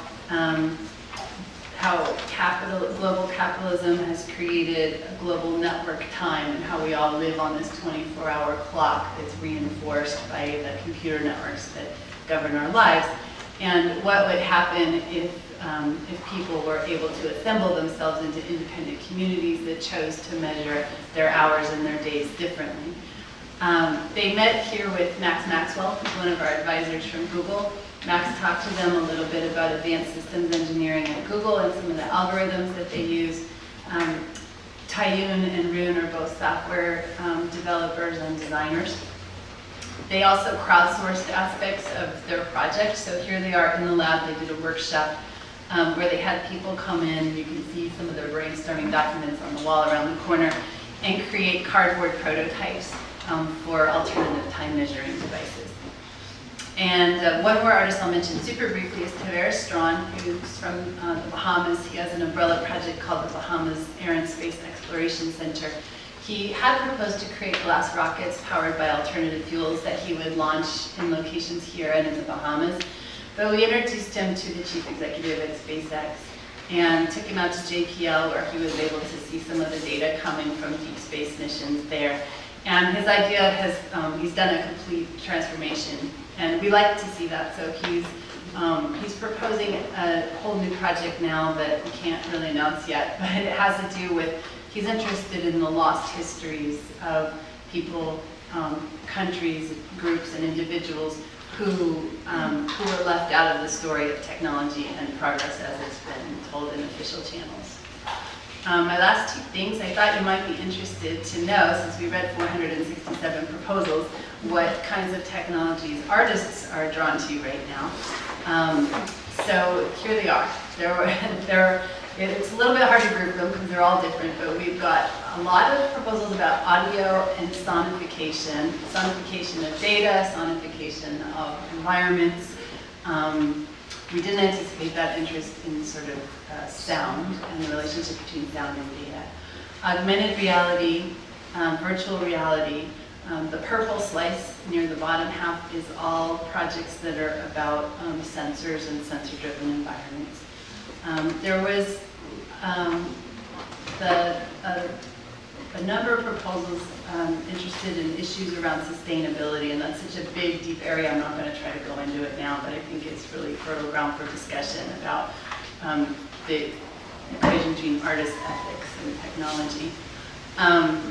global capitalism has created a global network time, and how we all live on this 24-hour clock that's reinforced by the computer networks that govern our lives, and what would happen if people were able to assemble themselves into independent communities that chose to measure their hours and their days differently. They met here with Max Maxwell, who's one of our advisors from Google. Max talked to them a little bit about advanced systems engineering at Google and some of the algorithms that they use. Taeyun and Rune are both software developers and designers. They also crowdsourced aspects of their project. So here they are in the lab. They did a workshop where they had people come in. You can see some of their brainstorming documents on the wall around the corner, and create cardboard prototypes for alternative time measuring devices. And one more artist I'll mention super briefly is Tavares Strawn, who's from the Bahamas. He has an umbrella project called the Bahamas Air and Space Exploration Center. He had proposed to create glass rockets powered by alternative fuels that he would launch in locations here and in the Bahamas. But we introduced him to the chief executive at SpaceX and took him out to JPL, where he was able to see some of the data coming from deep space missions there. And his idea has, he's done a complete transformation, and we like to see that. So he's proposing a whole new project now that we can't really announce yet, but it has to do with, he's interested in the lost histories of people, countries, groups, and individuals who were left out of the story of technology and progress as it's been told in official channels. My last 2 things, I thought you might be interested to know, since we read 467 proposals, what kinds of technologies artists are drawn to right now. So here they are. It's a little bit hard to group them because they're all different, but we've got a lot of proposals about audio and sonification, sonification of data, sonification of environments. We didn't anticipate that interest in sort of sound and the relationship between sound and data. Augmented reality, virtual reality. The purple slice near the bottom half is all projects that are about sensors and sensor-driven environments. There was a number of proposals interested in issues around sustainability, and that's such a big, deep area. I'm not going to try to go into it now, but I think it's really fertile ground for discussion about the equation between artist ethics and technology.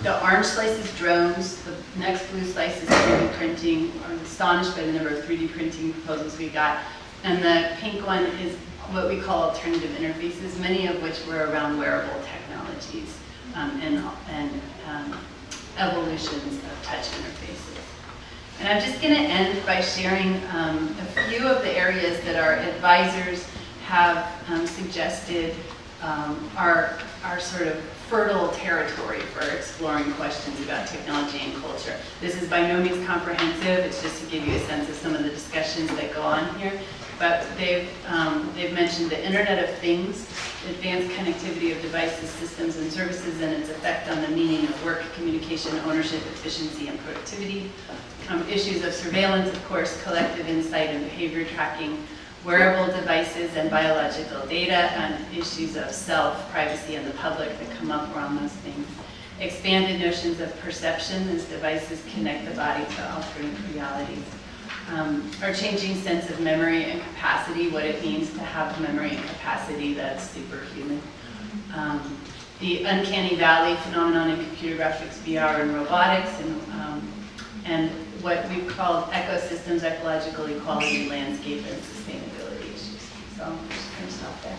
The orange slice is drones, the next blue slice is 3D printing. I'm astonished by the number of 3D printing proposals we got. And the pink one is what we call alternative interfaces, many of which were around wearable technologies and evolutions of touch interfaces. And I'm just going to end by sharing a few of the areas that our advisors have suggested are sort of fertile territory for exploring questions about technology and culture. This is by no means comprehensive, it's just to give you a sense of some of the discussions that go on here. But they've mentioned the Internet of Things, advanced connectivity of devices, systems, and services, and its effect on the meaning of work, communication, ownership, efficiency, and productivity. Issues of surveillance, of course, collective insight and behavior tracking, wearable devices and biological data, and issues of self, privacy, and the public that come up around those things. Expanded notions of perception as devices connect the body to alternate realities. Our changing sense of memory and capacity, what it means to have memory and capacity that's superhuman. The uncanny valley phenomenon in computer graphics, VR, and robotics, and what we've called ecosystems, ecological equality, landscape, and sustainability issues. So I'm just going to stop there.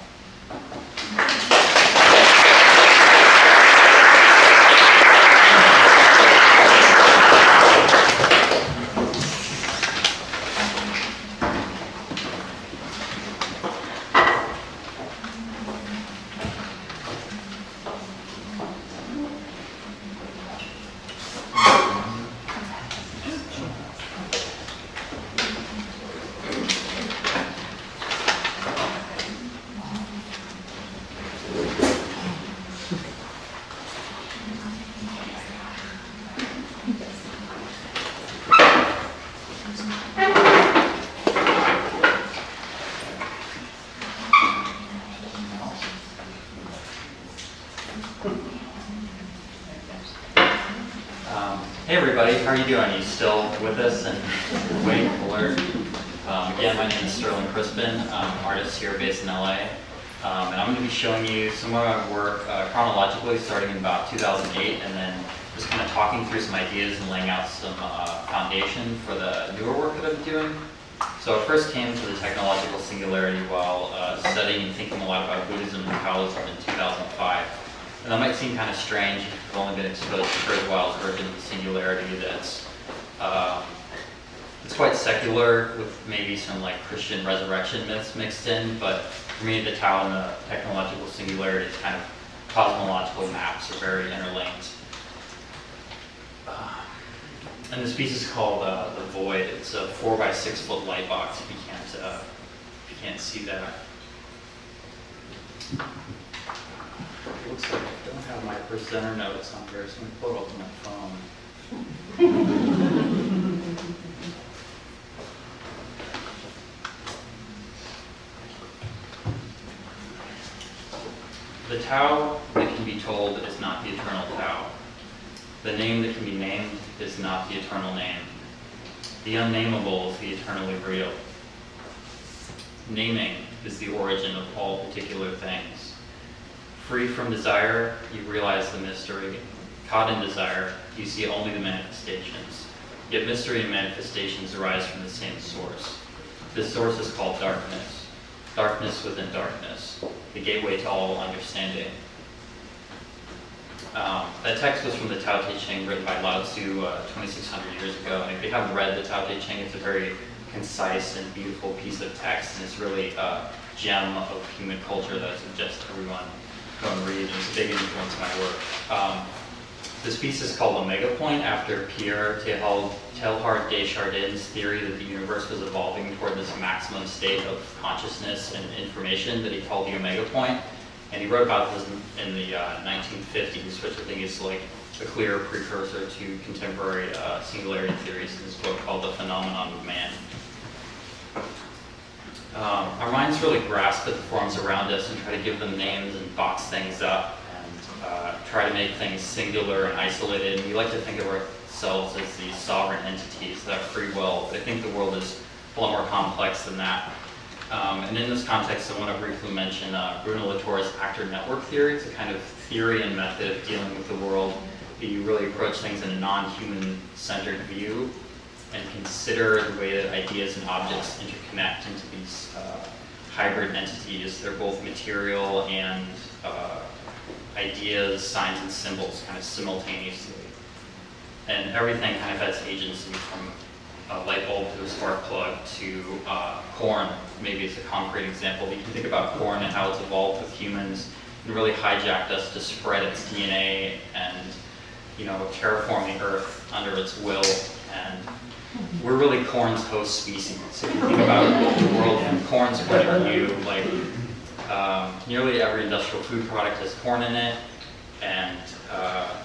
Hey everybody, how are you doing? Are you still with us and waiting to learn? Again, my name is Crispin. I'm an artist here based in LA. And I'm going to be showing you some of my work chronologically starting in about 2008 and then just kind of talking through some ideas and laying out some foundation for the newer work that I've been doing. So I first came to the technological singularity while studying and thinking a lot about Buddhism and Taoism in 2005. And that might seem kind of strange if you've only been exposed to Kurzweil's version of the singularity that's it's quite secular with maybe some like Christian resurrection myths mixed in, but for me the Tao and the technological singularity is kind of cosmological maps are very interlinked. And this piece is called The Void. It's a 4 by 6 foot light box if you can't see that. It looks like I don't have my presenter notes on here, so I'm going to pull it up on my phone. The Tao that can be told is not the eternal Tao. The name that can be named is not the eternal name. The unnameable is the eternally real. Naming is the origin of all particular things. Free from desire, you realize the mystery. Caught in desire, you see only the manifestations. Yet mystery and manifestations arise from the same source. This source is called darkness. Darkness within darkness, the gateway to all understanding. That text was from the Tao Te Ching written by Lao Tzu 2,600 years ago. And if you haven't read the Tao Te Ching, it's a very concise and beautiful piece of text, and it's really a gem of human culture that I suggest everyone go and read. It's a big influence in my work. This piece is called Omega Point after Pierre Teilhard de Chardin's theory that the universe was evolving toward this maximum state of consciousness and information that he called the Omega Point. And he wrote about this in the 1950s, which I think is like a clear precursor to contemporary singularity theories in this book called The Phenomenon of Man. Our minds really grasp at the forms around us and try to give them names and box things up and try to make things singular and isolated. And we like to think of ourselves as these sovereign entities that have free will, but I think the world is a lot more complex than that. And in this context, I want to briefly mention Bruno Latour's actor network theory. It's a kind of theory and method of dealing with the world. You really approach things in a non-human centered view and consider the way that ideas and objects interconnect into these hybrid entities. They're both material and ideas, signs, and symbols kind of simultaneously. And everything kind of has agency, from a light bulb to a spark plug to corn, maybe it's a concrete example. You can think about corn and how it's evolved with humans and really hijacked us to spread its DNA and, you know, terraform the earth under its will. And we're really corn's host species. So if you think about the world from corn's point of view, like nearly every industrial food product has corn in it. And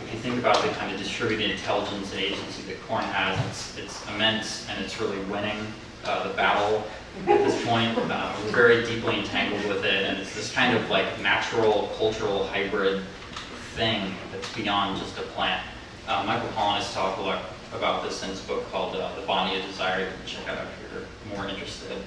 if you think about the kind of distributed intelligence and agency that corn has, it's immense, and it's really winning the battle at this point. We're very deeply entangled with it, and it's this kind of like natural, cultural hybrid thing that's beyond just a plant. Michael Pollan has talked a lot about this in his book called The Body of Desire. You can check out if you're more interested.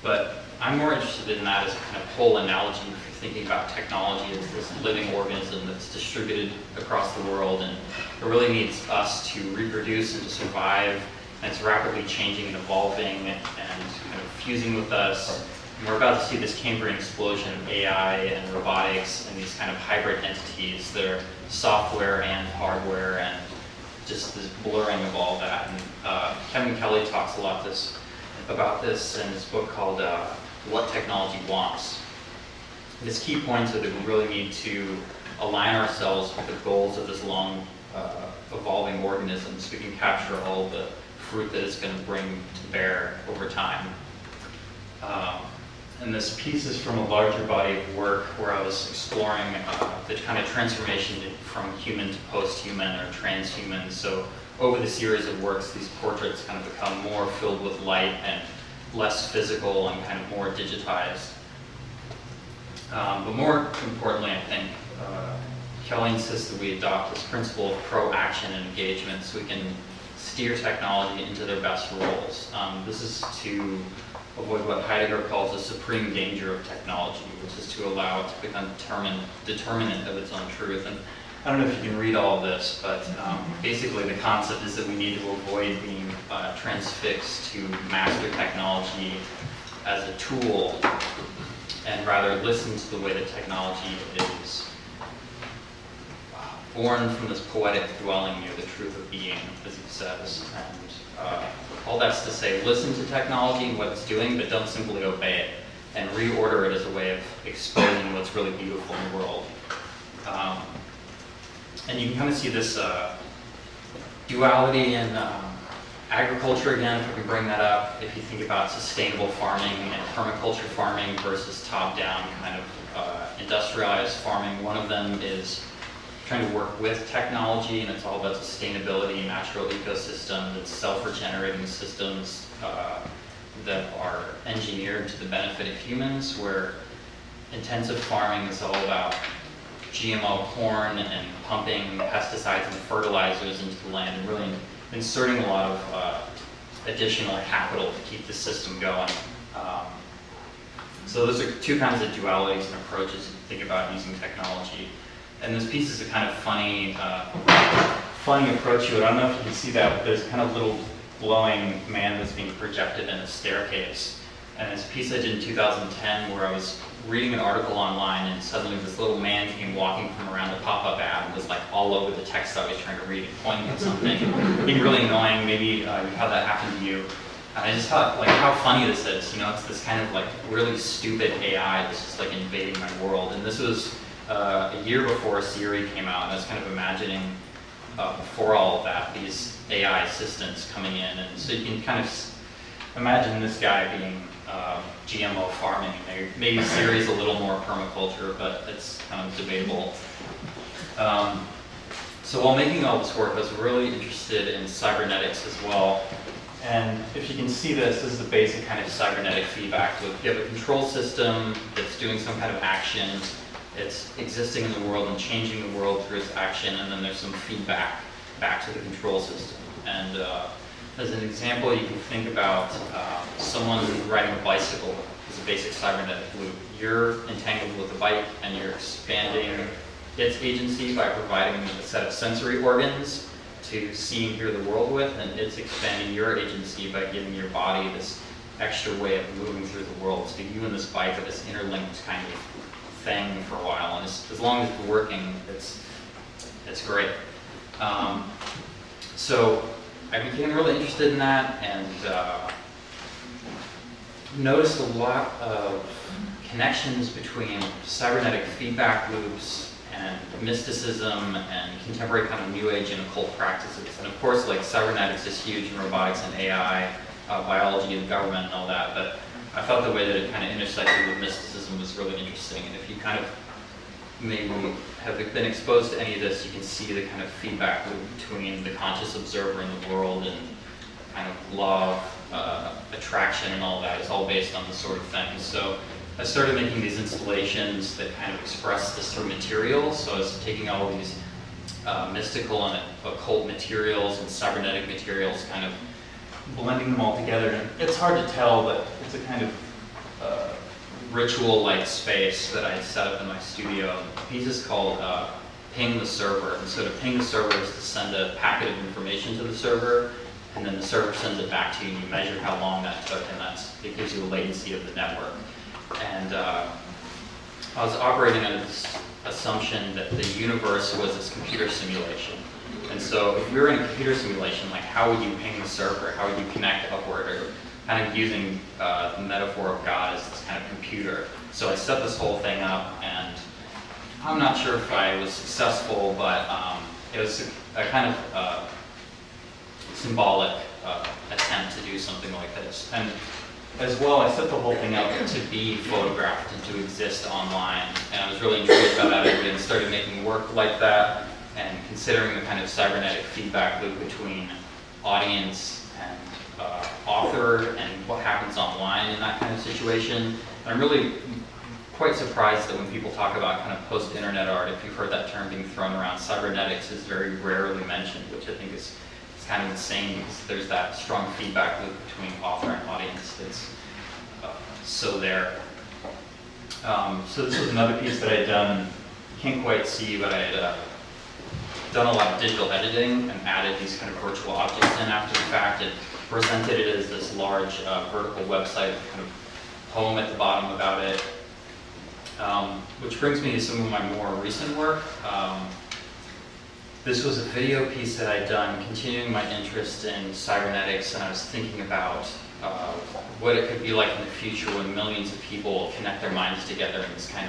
But I'm more interested in that as a kind of whole analogy for thinking about technology as this living organism that's distributed across the world, and it really needs us to reproduce and to survive, and it's rapidly changing and evolving and kind of fusing with us. And we're about to see this Cambrian explosion of AI and robotics and these kind of hybrid entities that are software and hardware, and just this blurring of all that. And Kevin Kelly talks a lot about this in his book called What Technology Wants. His key points are that we really need to align ourselves with the goals of this long evolving organism so we can capture all the fruit that it's going to bring to bear over time. And this piece is from a larger body of work where I was exploring the kind of transformation from human to post-human or transhuman. So over the series of works, these portraits kind of become more filled with light and less physical and kind of more digitized. But more importantly, I think, Kelly insists that we adopt this principle of pro-action and engagement so we can steer technology into their best roles. This is to avoid what Heidegger calls the supreme danger of technology, which is to allow it to become determinant of its own truth. And I don't know if you can read all of this, but basically the concept is that we need to avoid being transfixed to master technology as a tool, and rather listen to the way that technology is born from this poetic dwelling near the truth of being, as he says. And all that's to say, listen to technology and what it's doing, but don't simply obey it, and reorder it as a way of exposing what's really beautiful in the world. And you can kind of see this duality in agriculture again, if we can bring that up. If you think about sustainable farming and permaculture farming versus top-down kind of industrialized farming, one of them is trying to work with technology, and it's all about sustainability, natural ecosystems, it's self-regenerating systems that are engineered to the benefit of humans, where intensive farming is all about GMO corn and pumping pesticides and fertilizers into the land and really inserting a lot of additional capital to keep the system going. So those are two kinds of dualities and approaches to think about using technology. And this piece is a kind of funny approach to it. I don't know if you can see that, but there's a kind of little glowing man that's being projected in a staircase. And it's a piece I did in 2010 where I was reading an article online, and suddenly this little man came walking from around a pop-up ad and was like all over the text I was trying to read and pointing at something, being really annoying. Maybe you had that happen to you. And I just thought, like, how funny this is. You know, it's this kind of like really stupid AI that's just like invading my world. And this was a year before Siri came out, and I was kind of imagining before all of that, these AI assistants coming in. And so you can kind of imagine this guy being GMO farming. Maybe Siri's a little more permaculture, but it's kind of debatable. So while making all this work, I was really interested in cybernetics as well. And if you can see this is the basic kind of cybernetic feedback loop. You have a control system that's doing some kind of action. It's existing in the world and changing the world through its action, and then there's some feedback back to the control system. And as an example, you can think about someone riding a bicycle as a basic cybernetic loop. You're entangled with the bike and you're expanding its agency by providing a set of sensory organs to see and hear the world with, and it's expanding your agency by giving your body this extra way of moving through the world. So you and this bike are this interlinked kind of thing for a while, and as long as it's working, it's great. So I became really interested in that, and noticed a lot of connections between cybernetic feedback loops and mysticism and contemporary kind of new age and occult practices. And of course, like cybernetics is huge in robotics and AI, biology and government and all that, but I thought the way that it kind of intersected with mysticism was really interesting. And if you kind of maybe have been exposed to any of this, you can see the kind of feedback loop between the conscious observer in the world and kind of law of attraction and all that. It's all based on this sort of thing. So I started making these installations that kind of express this through materials. So I was taking all these mystical and occult materials and cybernetic materials, kind of blending them all together. And it's hard to tell, but it's a kind of ritual-like space that I set up in my studio. The piece is called Ping the Server. And so to ping the server is to send a packet of information to the server, and then the server sends it back to you, and you measure how long that took, and it gives you the latency of the network. And I was operating under this assumption that the universe was this computer simulation. And so if we were in a computer simulation, like how would you ping the server? How would you connect upward? Or kind of using the metaphor of God as this kind of computer. So I set this whole thing up, and I'm not sure if I was successful, but it was a kind of symbolic attempt to do something like this. And as well, I set the whole thing up to be photographed and to exist online. And I was really intrigued by that idea and started making work like that and considering the kind of cybernetic feedback loop between audience and author and what happens online in that kind of situation. And I'm really quite surprised that when people talk about kind of post-internet art, if you've heard that term being thrown around, cybernetics is very rarely mentioned, which I think is kind of insane because there's that strong feedback loop between author and audience that's so there. So this was another piece that I had done, you can't quite see, but I had done a lot of digital editing and added these kind of virtual objects in after the fact. It presented it as this large vertical website with kind of poem at the bottom about it. Which brings me to some of my more recent work. This was a video piece that I'd done continuing my interest in cybernetics, and I was thinking about what it could be like in the future when millions of people connect their minds together in this kind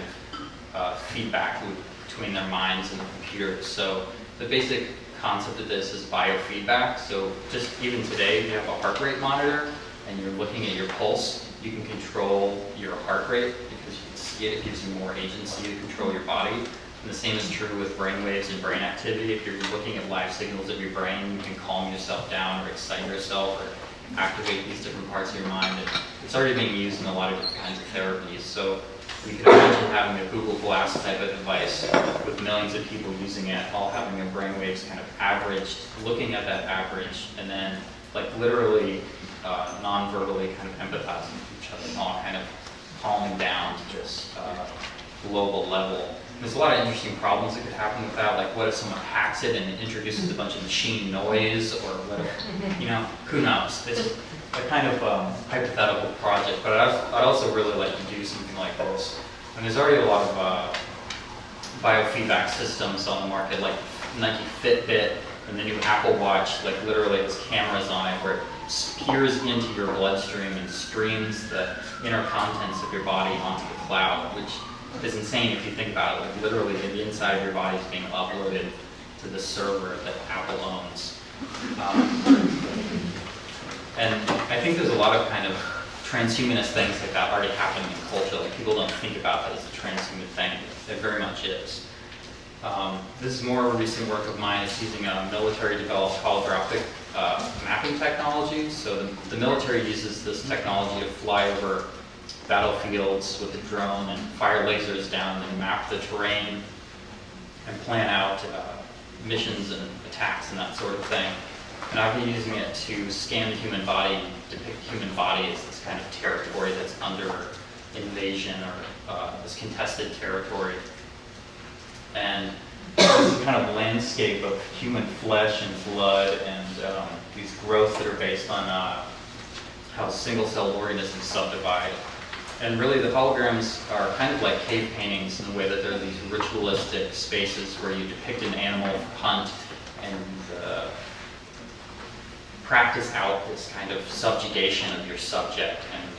of feedback loop between their minds and the computer. So the basic concept of this is biofeedback. So just even today, if you have a heart rate monitor and you're looking at your pulse, you can control your heart rate because you can see it. It gives you more agency to control your body. And the same is true with brain waves and brain activity. If you're looking at live signals of your brain, you can calm yourself down or excite yourself or activate these different parts of your mind. And it's already being used in a lot of different kinds of therapies. So you could imagine having a Google Glass type of device with millions of people using it, all having their brain waves kind of averaged, looking at that average, and then like literally non-verbally kind of empathizing with each other, all kind of calming down to this global level. There's a lot of interesting problems that could happen with that, like what if someone hacks it and introduces a bunch of machine noise, or what if, you know, who knows? It's a kind of hypothetical project, but I'd also really like to do something like this. And there's already a lot of biofeedback systems on the market, like Nike Fitbit and the new Apple Watch, like literally has cameras on it where it peers into your bloodstream and streams the inner contents of your body onto the cloud, which is insane if you think about it. Like literally the inside of your body is being uploaded to the server that Apple owns. And I think there's a lot of kind of transhumanist things like that already happening in culture. Like people don't think about that as a transhuman thing. It very much is. This is more recent work of mine. It's using a military-developed holographic mapping technology. So the military uses this technology to fly over battlefields with a drone and fire lasers down and map the terrain and plan out missions and attacks and that sort of thing. And I've been using it to scan the human body and depict the human body as this kind of territory that's under invasion or this contested territory. And this is kind of landscape of human flesh and blood and these growths that are based on how single-celled organisms subdivide. And really the holograms are kind of like cave paintings in the way that they're these ritualistic spaces where you depict an animal hunt and practice out this kind of subjugation of your subject and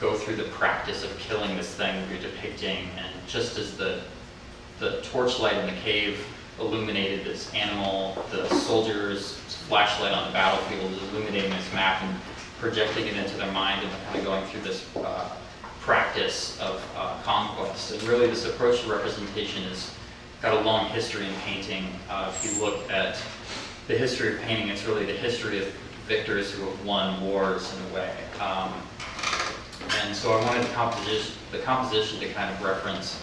go through the practice of killing this thing that you're depicting. And just as the torchlight in the cave illuminated this animal, the soldier's flashlight on the battlefield is illuminating this map and projecting it into their mind, and they're kind of going through this practice of conquest. And really this approach to representation has got a long history in painting. If you look at the history of painting, it's really the history of victors who have won wars in a way. And so I wanted the composition to kind of reference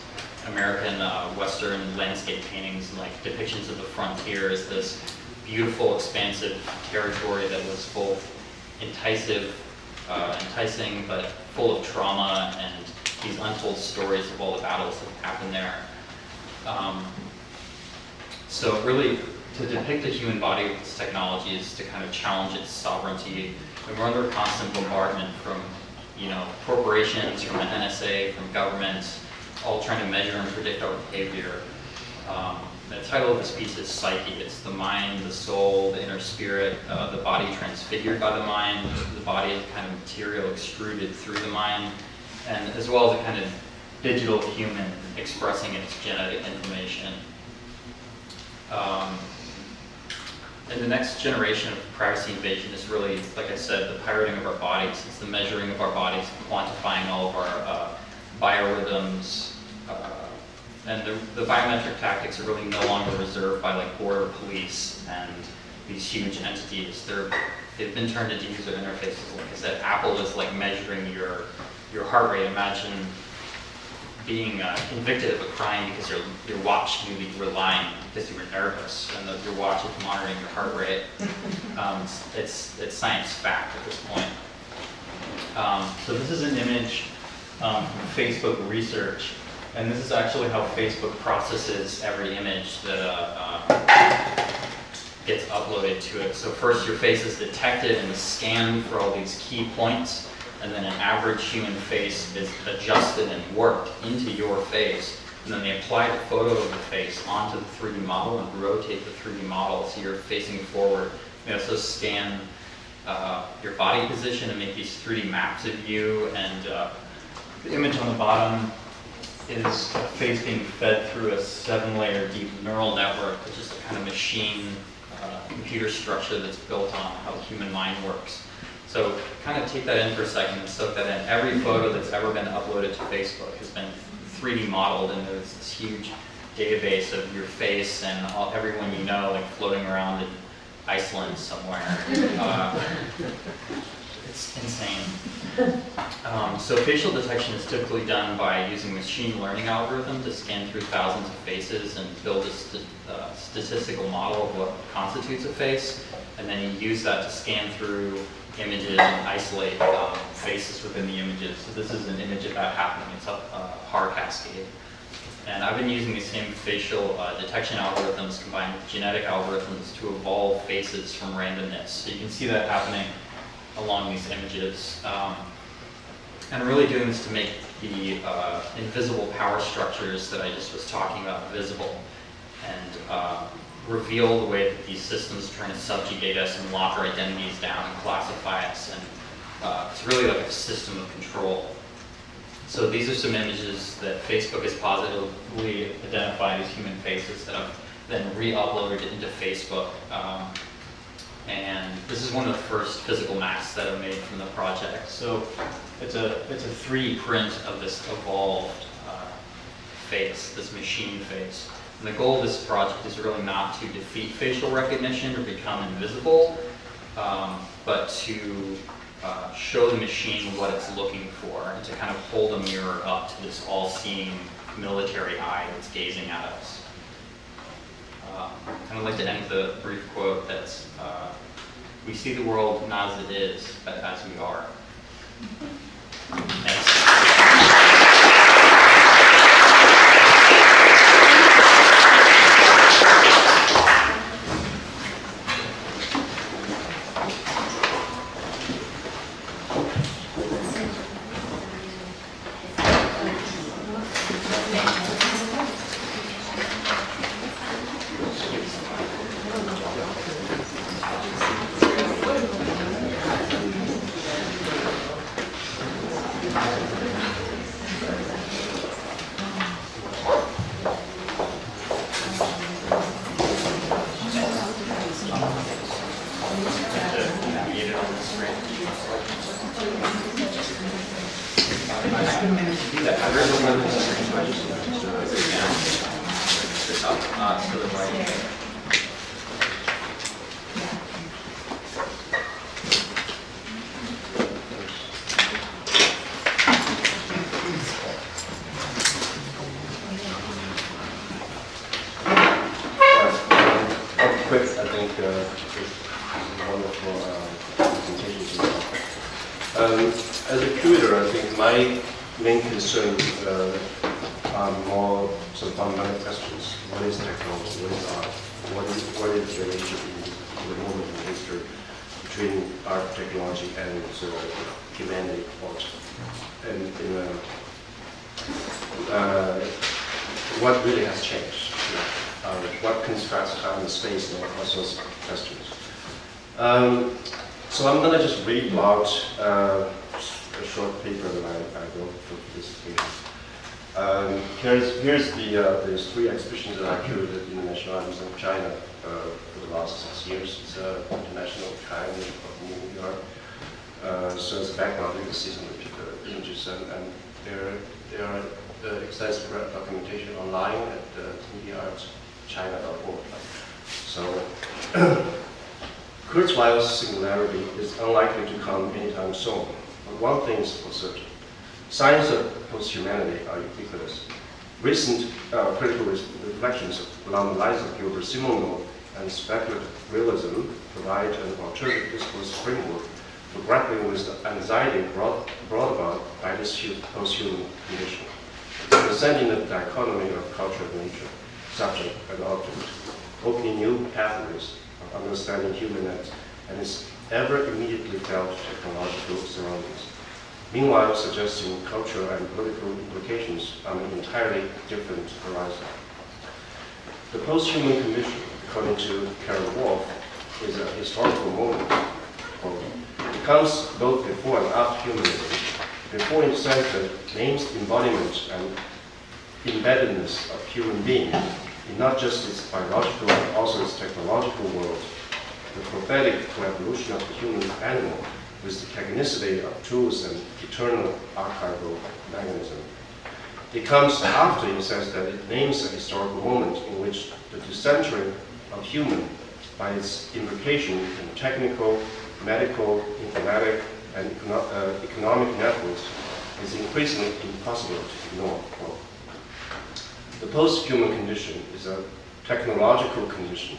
American Western landscape paintings and like depictions of the frontier as this beautiful, expansive territory that was both enticing but full of trauma and these untold stories of all the battles that happened there. So really, to depict the human body with this technology is to kind of challenge its sovereignty. And we're under constant bombardment from, corporations, from the NSA, from governments, all trying to measure and predict our behavior. The title of this piece is Psyche. It's the mind, the soul, the inner spirit, the body transfigured by the mind, the body as a kind of material extruded through the mind, and as well as a kind of digital human expressing its genetic information. And the next generation of privacy invasion is really, like I said, the pirating of our bodies. It's the measuring of our bodies, quantifying all of our biorhythms. And the biometric tactics are really no longer reserved by like border police and these huge entities. They've been turned into user interfaces. Like I said, Apple is like measuring your heart rate. Imagine being convicted of a crime because your watch knew that you were lying because you were nervous, and your watch is monitoring your heart rate. It's science fact at this point. So this is an image from Facebook research, and this is actually how Facebook processes every image that gets uploaded to it. So first your face is detected and scanned for all these key points, and then an average human face is adjusted and worked into your face, and then they apply the photo of the face onto the 3D model and rotate the 3D model so you're facing forward. They also scan your body position and make these 3D maps of you, and the image on the bottom is a face being fed through a 7-layer deep neural network, which is the kind of machine computer structure that's built on how the human mind works. So kind of take that in for a second and soak that in. Every photo that's ever been uploaded to Facebook has been 3D modeled, and there's this huge database of your face and everyone you know, like floating around in Iceland somewhere. It's insane. So facial detection is typically done by using machine learning algorithm to scan through thousands of faces and build a statistical model of what constitutes a face, and then you use that to scan through images and isolate faces within the images. So this is an image of that happening. It's a Haar cascade. And I've been using these same facial detection algorithms combined with genetic algorithms to evolve faces from randomness. So you can see that happening along these images. And I'm really doing this to make the invisible power structures that I just was talking about visible, and reveal the way that these systems are trying to subjugate us and lock our identities down and classify us. And it's really like a system of control. So these are some images that Facebook has positively identified as human faces that I've then re-uploaded into Facebook. And this is one of the first physical masks that I made from the project. So it's a 3D print of this evolved face, this machine face. And the goal of this project is really not to defeat facial recognition or become invisible, but to show the machine what it's looking for, and to kind of hold a mirror up to this all-seeing military eye that's gazing at us. I'd like to end with a brief quote that's, we see the world not as it is, but as we are. Thanks. to the right. Quick, I think it's a wonderful presentation. As a curator, I think my main concerns are more sort of fundamental questions. What is technology? What is art? What is the relationship in the moment in history between art, technology, and humanity? And what really has changed? What constructs time and space, and all sorts of questions. So I'm going to just read out a short paper that I wrote for this occasion. There's 3 exhibitions that I curated in the National Museum of China for the last 6 years. It's an international kind of New York. So as a background, you can see some of the images, and there are extensive documentation online at mediaartschina.org. So, Kurzweil's singularity is unlikely to come anytime soon. But one thing is for certain. Signs of post-humanity are ubiquitous. Recent critical reflections along the lines of Gilbert Simondon and speculative realism provide an alternative discourse framework for grappling with the anxiety brought about by this post-human condition, presenting the dichotomy of culture and nature, subject and object, opening new pathways of understanding humanness and its ever immediately felt technological surroundings, meanwhile suggesting cultural and political implications on an entirely different horizon. The post-human condition, according to Carol Wolf, is a historical moment. It comes both before and after humanism, before in the sense that names embodiment and embeddedness of human being in not just its biological but also its technological world, the prophetic coevolution of the human animal with the technicity of tools and eternal archival mechanism. It comes after in the sense that it names a historical moment in which the decentering of human by its implication in technical, medical, informatic, and economic networks is increasingly impossible to ignore. The post-human condition is a technological condition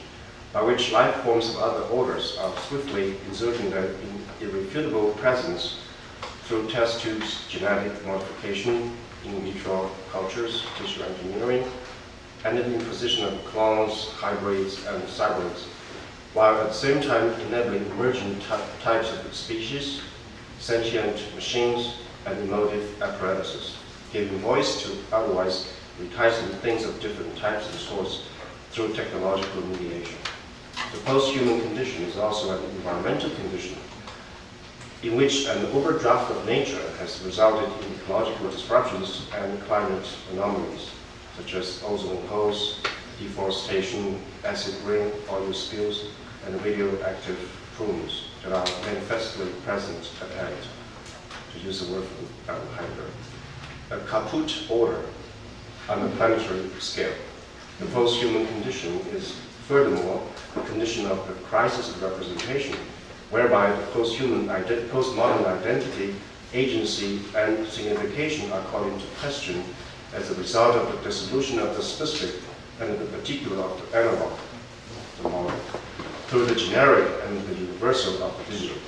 by which life forms of other orders are swiftly inserting their irrefutable presence through test tubes, genetic modification, in vitro cultures, tissue engineering, and the imposition of clones, hybrids, and cybrids, while at the same time enabling emerging types of species, sentient machines, and emotive apparatuses, giving voice to otherwise reticent things of different types and sorts through technological mediation. The post-human condition is also an environmental condition in which an overdraft of nature has resulted in ecological disruptions and climate anomalies, such as ozone holes, deforestation, acid rain, oil spills, and radioactive plumes that are manifestly present at hand, to use a word from Heibel. A kaput order on a planetary scale. The post-human condition is furthermore a condition of the crisis of representation, whereby the postmodern identity, agency, and signification are called into question as a result of the dissolution of the specific and the particular of the analog, the model, through the generic and the universal of the digital.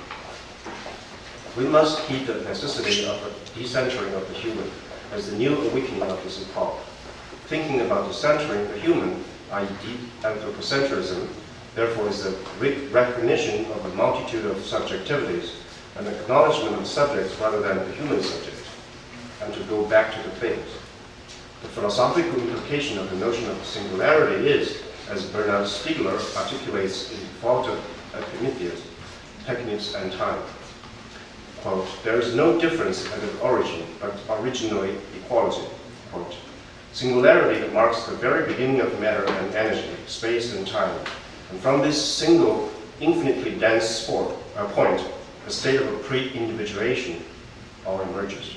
We must heed the necessity of the decentering of the human as the new awakening of this epoch. Thinking about decentering the human, i.e. anthropocentrism, therefore is a recognition of a multitude of subjectivities, an acknowledgement of subjects rather than the human subject, and to go back to the things. The philosophical implication of the notion of singularity is, as Bernard Stiegler articulates in Faulted Prometheus, Techniques and Time, quote, "There is no difference at the origin, but originally equality." Quote, "Singularity that marks the very beginning of matter and energy, space and time. And from this single, infinitely dense point, a state of pre-individuation all emerges."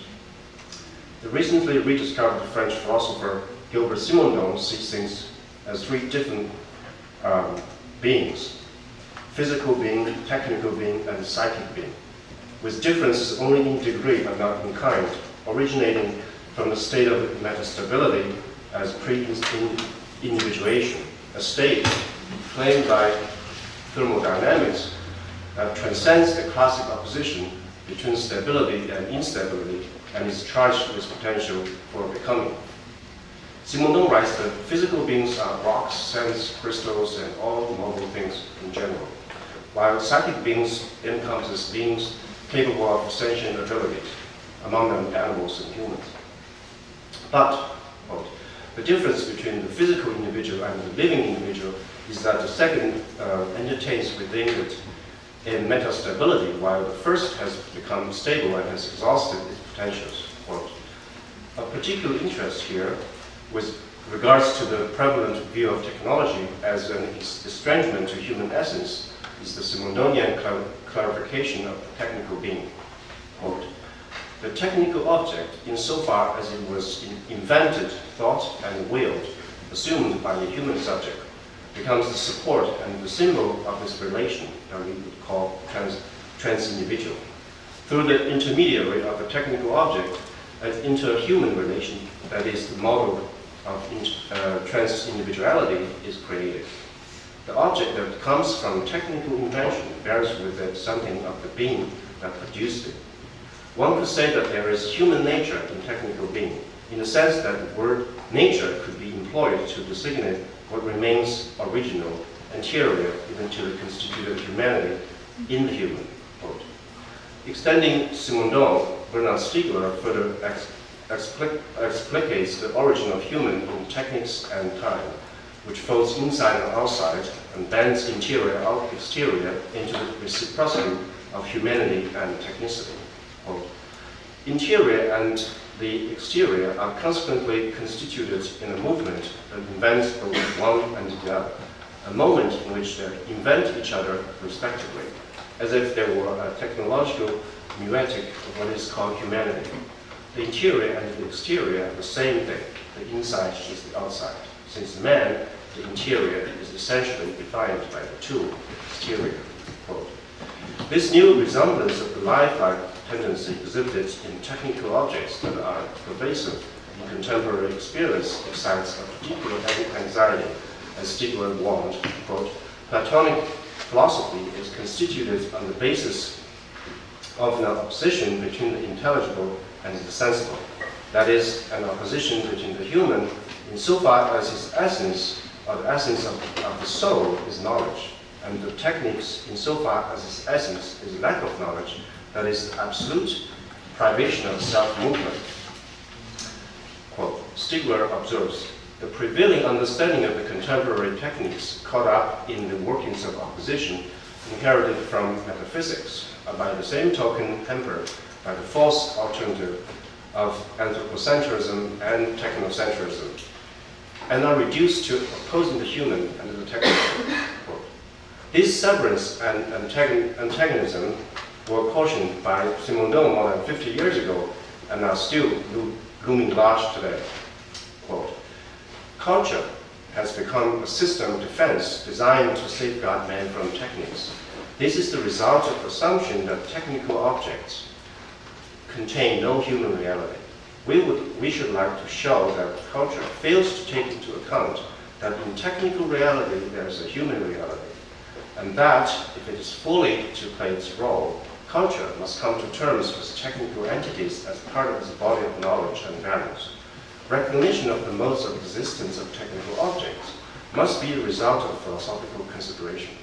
The recently rediscovered French philosopher Gilbert Simondon sees things as three different beings: physical being, technical being, and psychic being, with differences only in degree but not in kind, originating from the state of metastability as pre-individuation, a state claimed by thermodynamics that transcends the classic opposition between stability and instability and is charged with potential for becoming. Simondon writes that physical beings are rocks, sands, crystals, and all mobile things in general, while psychic beings encompass beings capable of sentient abilities, among them animals and humans. But, quote, the difference between the physical individual and the living individual is that the second entertains within it a metastability, while the first has become stable and has exhausted its potentials. Quote. A particular interest here with regards to the prevalent view of technology as an estrangement to human essence is the Simondonian clarification of the technical being. Quote, the technical object, insofar as it was invented, thought, and willed, assumed by a human subject, becomes the support and the symbol of this relation that we would call trans-individual. Through the intermediary of the technical object, an interhuman relation, that is the model of trans-individuality, is created. The object that comes from technical invention bears with it something of the being that produced it. One could say that there is human nature in technical being, in the sense that the word nature could be employed to designate what remains original, anterior even to the constituted humanity in the human. Quote. Extending Simondon, Bernard Stiegler further explicates the origin of human in techniques and time, which folds inside and outside and bends interior and exterior into the reciprocity of humanity and technicity. Quote, interior and the exterior are consequently constituted in a movement that invents both one and the other, a moment in which they invent each other respectively, as if there were a technological muetic of what is called humanity. The interior and the exterior are the same thing. The inside is the outside. Since man, the interior is essentially defined by the two, exterior. Quote. This new resemblance of the lifelike tendency exhibited in technical objects that are pervasive in contemporary experience excites a particular anxiety, as Stiegler warned. Quote, Platonic philosophy is constituted on the basis of an opposition between the intelligible and the sensible. That is, an opposition between the human insofar as its essence, or the essence of the soul, is knowledge, and the techniques insofar as its essence is lack of knowledge, that is, absolute privation of self-movement. Quote, Stiegler observes, the prevailing understanding of the contemporary techniques caught up in the workings of opposition inherited from metaphysics, are by the same token hampered by the false alternative of anthropocentrism and technocentrism, and are reduced to opposing the human and the technical. Quote, this severance and antagonism were cautioned by Simondon more than 50 years ago and are still looming large today. Quote, culture has become a system of defense designed to safeguard man from techniques. This is the result of the assumption that technical objects contain no human reality. We should like to show that culture fails to take into account that in technical reality there is a human reality, and that if it is fully to play its role, culture must come to terms with technical entities as part of its body of knowledge and values. Recognition of the modes of existence of technical objects must be a result of philosophical consideration.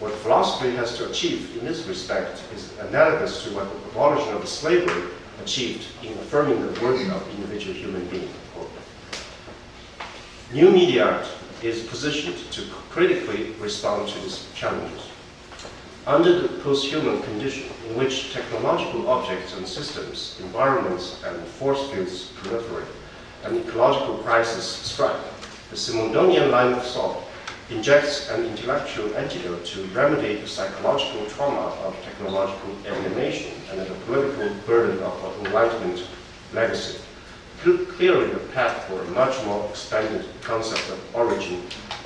What philosophy has to achieve in this respect is analogous to what the abolition of slavery achieved in affirming the worth of the individual human being. Quote. New media art is positioned to critically respond to these challenges. Under the post-human condition in which technological objects and systems, environments, and force fields proliferate, and ecological crises strike, the Simondonian line of thought injects an intellectual antidote to remedy the psychological trauma of technological alienation and the political burden of an Enlightenment legacy. clearly the path for a much more expanded concept of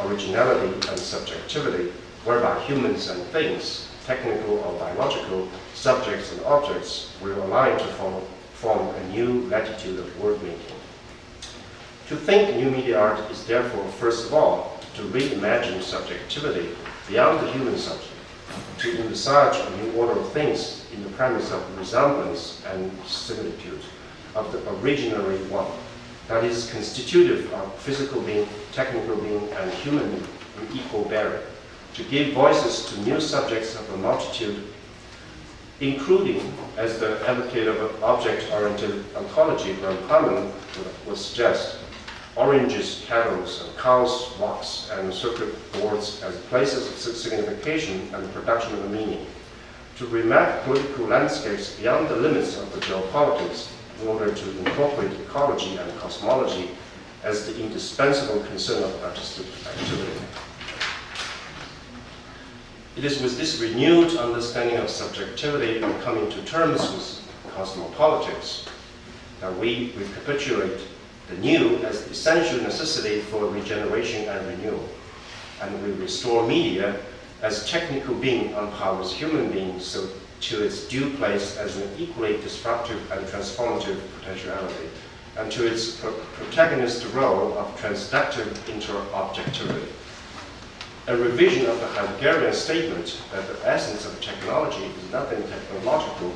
originality and subjectivity, whereby humans and things, technical or biological, subjects and objects, will align to form a new latitude of word-making. To think new media art is therefore, first of all, to reimagine subjectivity beyond the human subject, to envisage a new order of things in the premise of resemblance and similitude of the originary one, that is constitutive of physical being, technical being, and human being in equal bearing, to give voices to new subjects of a multitude, including, as the advocate of object-oriented ontology, Harmon would suggest, oranges, kettles, and cows, walks, and circuit boards as places of signification and production of meaning, to remap political landscapes beyond the limits of the geopolitics in order to incorporate ecology and cosmology as the indispensable concern of artistic activity. It is with this renewed understanding of subjectivity and coming to terms with cosmopolitics that we recapitulate the new as the essential necessity for regeneration and renewal, and we restore media as technical being empowers human beings so to its due place as an equally disruptive and transformative potentiality, and to its protagonist role of transductive interobjectivity. A revision of the Heideggerian statement that the essence of technology is nothing technological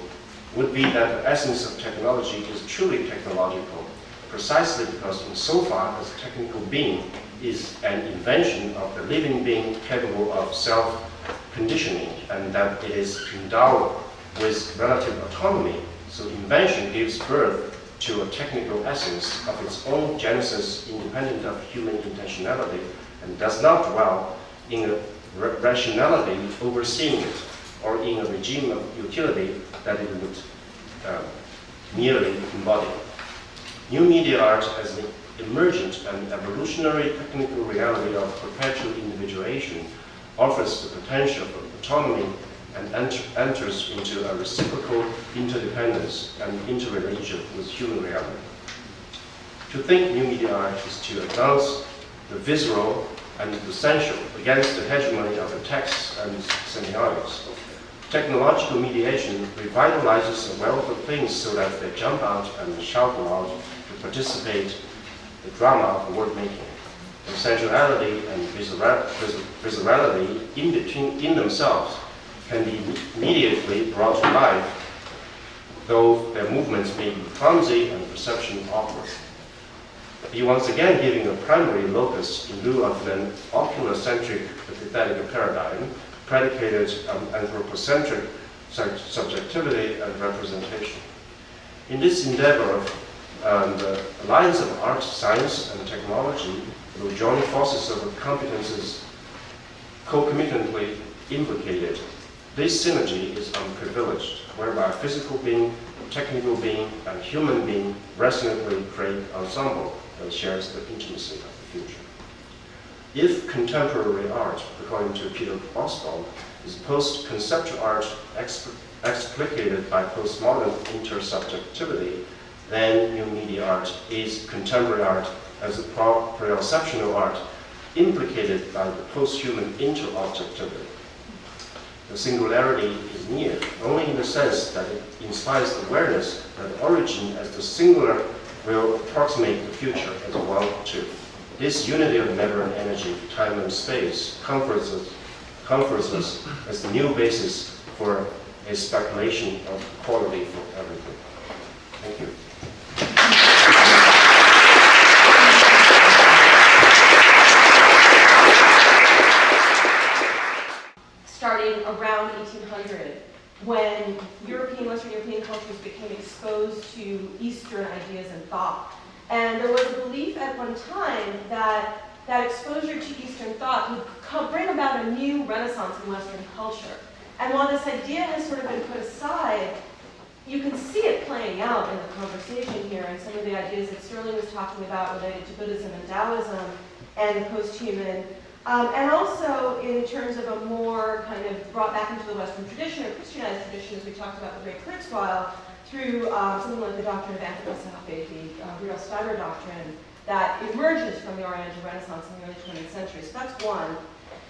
would be that the essence of technology is truly technological, precisely because insofar as technical being is an invention of the living being capable of self-conditioning, and that it is endowed with relative autonomy, so invention gives birth to a technical essence of its own genesis independent of human intentionality, and does not dwell in a rationality overseeing it, or in a regime of utility that it would merely embody. New media art as an emergent and evolutionary technical reality of perpetual individuation offers the potential for autonomy and enters into a reciprocal interdependence and interrelationship with human reality. To think new media art is to advance the visceral and the essential against the hegemony of the texts and semiotics. Technological mediation revitalizes a wealth of things so that they jump out and shout aloud to participate in the drama of word making. The sensuality and viscerality in themselves can be immediately brought to life, though their movements may be clumsy and perception awkward. He once again giving a primary locus in lieu of an oculocentric epithetic paradigm predicated on anthropocentric subjectivity and representation. In this endeavor, the alliance of art, science, and technology will join forces of competences concomitantly implicated. This synergy is unprivileged, whereby physical being, technical being, and human being resonantly create ensemble that shares the intimacy of the future. If contemporary art, according to Peter Oswald, is post-conceptual art explicated by postmodern intersubjectivity, then new media art is contemporary art as a proceptional art implicated by the post-human interobjectivity. The singularity is near, only in the sense that it inspires awareness that origin as the singular will approximate the future as one too. This unity of matter and energy, time and space, comforts us as the new basis for a speculation of quality for everything. Thank you. Starting around 1800, when Western European cultures became exposed to Eastern ideas and thought. And there was a belief at one time that that exposure to Eastern thought would bring about a new renaissance in Western culture. And while this idea has sort of been put aside, you can see it playing out in the conversation here and some of the ideas that Sterling was talking about related to Buddhism and Taoism and the post-human. And also in terms of a more kind of brought back into the Western tradition or Christianized tradition, as we talked about with Ray Kurzweil, through something like the doctrine of anthroposophy, the Rudolf Steiner doctrine, that emerges from the Oriental Renaissance in the early 20th century. So that's one.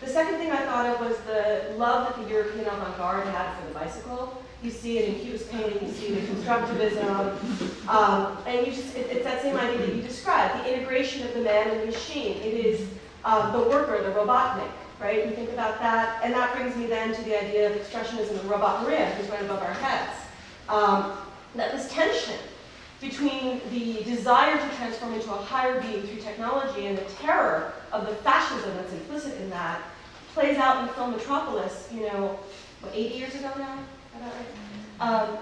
The second thing I thought of was the love that the European avant-garde had for the bicycle. You see it in Cubist painting, you see it in constructivism, and it's that same idea that you described, the integration of the man and the machine. It is the worker, the robotnik, right? You think about that, and that brings me then to the idea of expressionism and Robot Maria, who's right above our heads. That this tension between the desire to transform into a higher being through technology and the terror of the fascism that's implicit in that plays out in the film Metropolis, you know, what, 80 years ago now?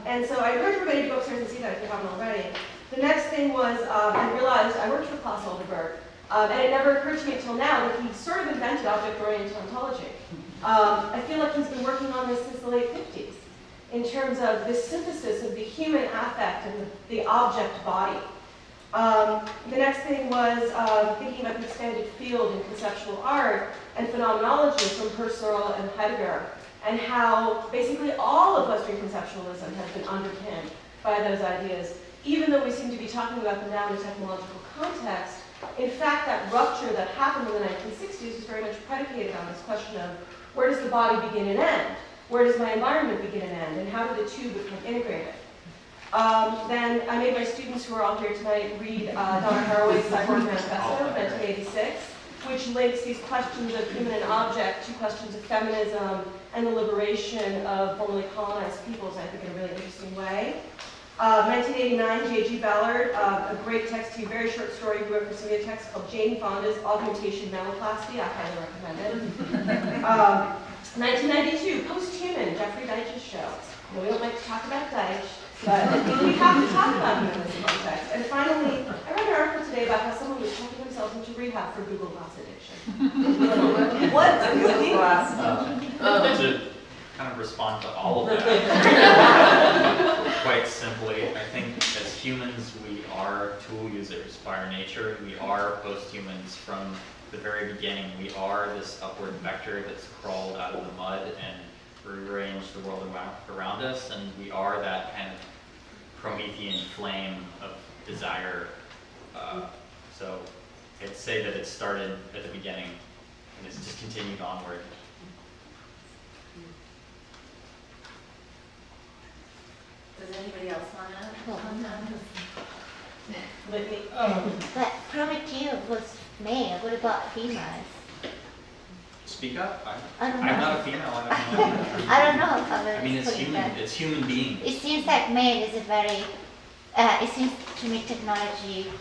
And so I urge everybody to go upstairs and see that if you haven't already. The next thing was, I realized I worked for Klaus Oldenburg, and it never occurred to me until now that he sort of invented object-oriented ontology. I feel like he's been working on this since the late 50s, in terms of this synthesis of the human affect and the object body. The next thing was thinking about the expanded field in conceptual art and phenomenology from Husserl and Heidegger, and how basically all of Western conceptualism has been underpinned by those ideas. Even though we seem to be talking about them now in a technological context, in fact, that rupture that happened in the 1960s was very much predicated on this question of where does the body begin and end? Where does my environment begin and end? And how do the two become integrated? Then I made my students who are all here tonight read Donna Haraway's Cyborg Manifesto, 1986, which links these questions of human and object to questions of feminism and the liberation of formerly colonized peoples, I think, in a really interesting way. 1989, J.G. Ballard, a great text, a very short story he wrote for Semiotext called Jane Fonda's Augmentation Menoplasty. I highly recommend it. 1992, Posthuman, Jeffrey Deitch's show. We don't like to talk about Deitch, but we have to talk about him in this context. And finally, I read an article today about how someone was talking themselves into rehab for Google Glass addiction. What? Google Glass? To kind of respond to all of that, quite simply, I think as humans, we are tool users by our nature. We are post-humans from the very beginning. We are this upward vector that's crawled out of the mud and rearranged the world around us, and we are that kind of Promethean flame of desire. So I'd say that it started at the beginning and it's just continued onward. Does anybody else want to comment? But Prometheus was male. What about females? Speak up. I don't know. I'm not a female. I don't know. I don't know. I mean, it's human. It's human beings. It seems like male is a very. It seems to me technology,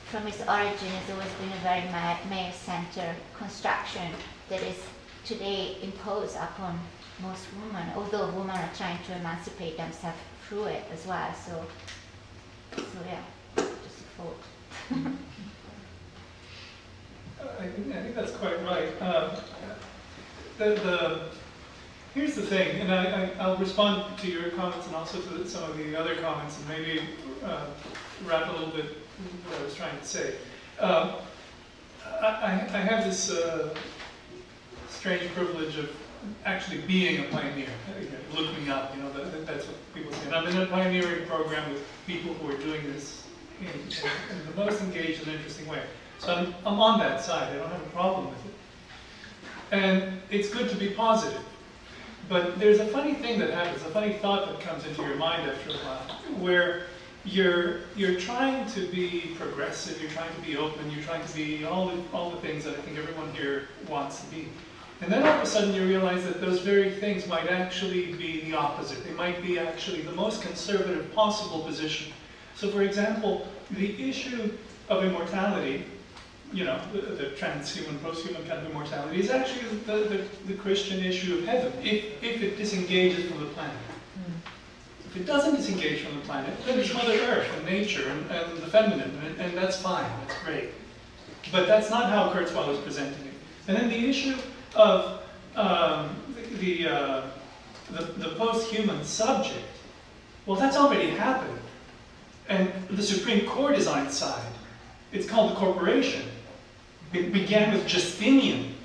from its origin, has always been a very male-centered construction that is today imposed upon most women. Although women are trying to emancipate themselves through it as well. So yeah, just a thought. I think that's quite right. Here's the thing, and I'll respond to your comments and also to some of the other comments, and maybe wrap a little bit what I was trying to say. I have this strange privilege of actually being a pioneer, looking up. You know, that's what people say. And I'm in a pioneering program with people who are doing this in the most engaged and interesting way. So I'm on that side. I don't have a problem with it. And it's good to be positive. But there's a funny thing that happens, a funny thought that comes into your mind after a while, where you're trying to be progressive, you're trying to be open, you're trying to be all the things that I think everyone here wants to be. And then all of a sudden you realize that those very things might actually be the opposite. They might be actually the most conservative possible position. So for example, the issue of immortality, you know, the transhuman, post-human kind of immortality, is actually the Christian issue of heaven, if it disengages from the planet. If it doesn't disengage from the planet, then it's Mother Earth and nature and the feminine, and that's fine, that's great. But that's not how Kurzweil is presenting it. And then the issue of the post-human subject, well, that's already happened. And the Supreme Court is on its side. It's called the corporation. It began with Justinian.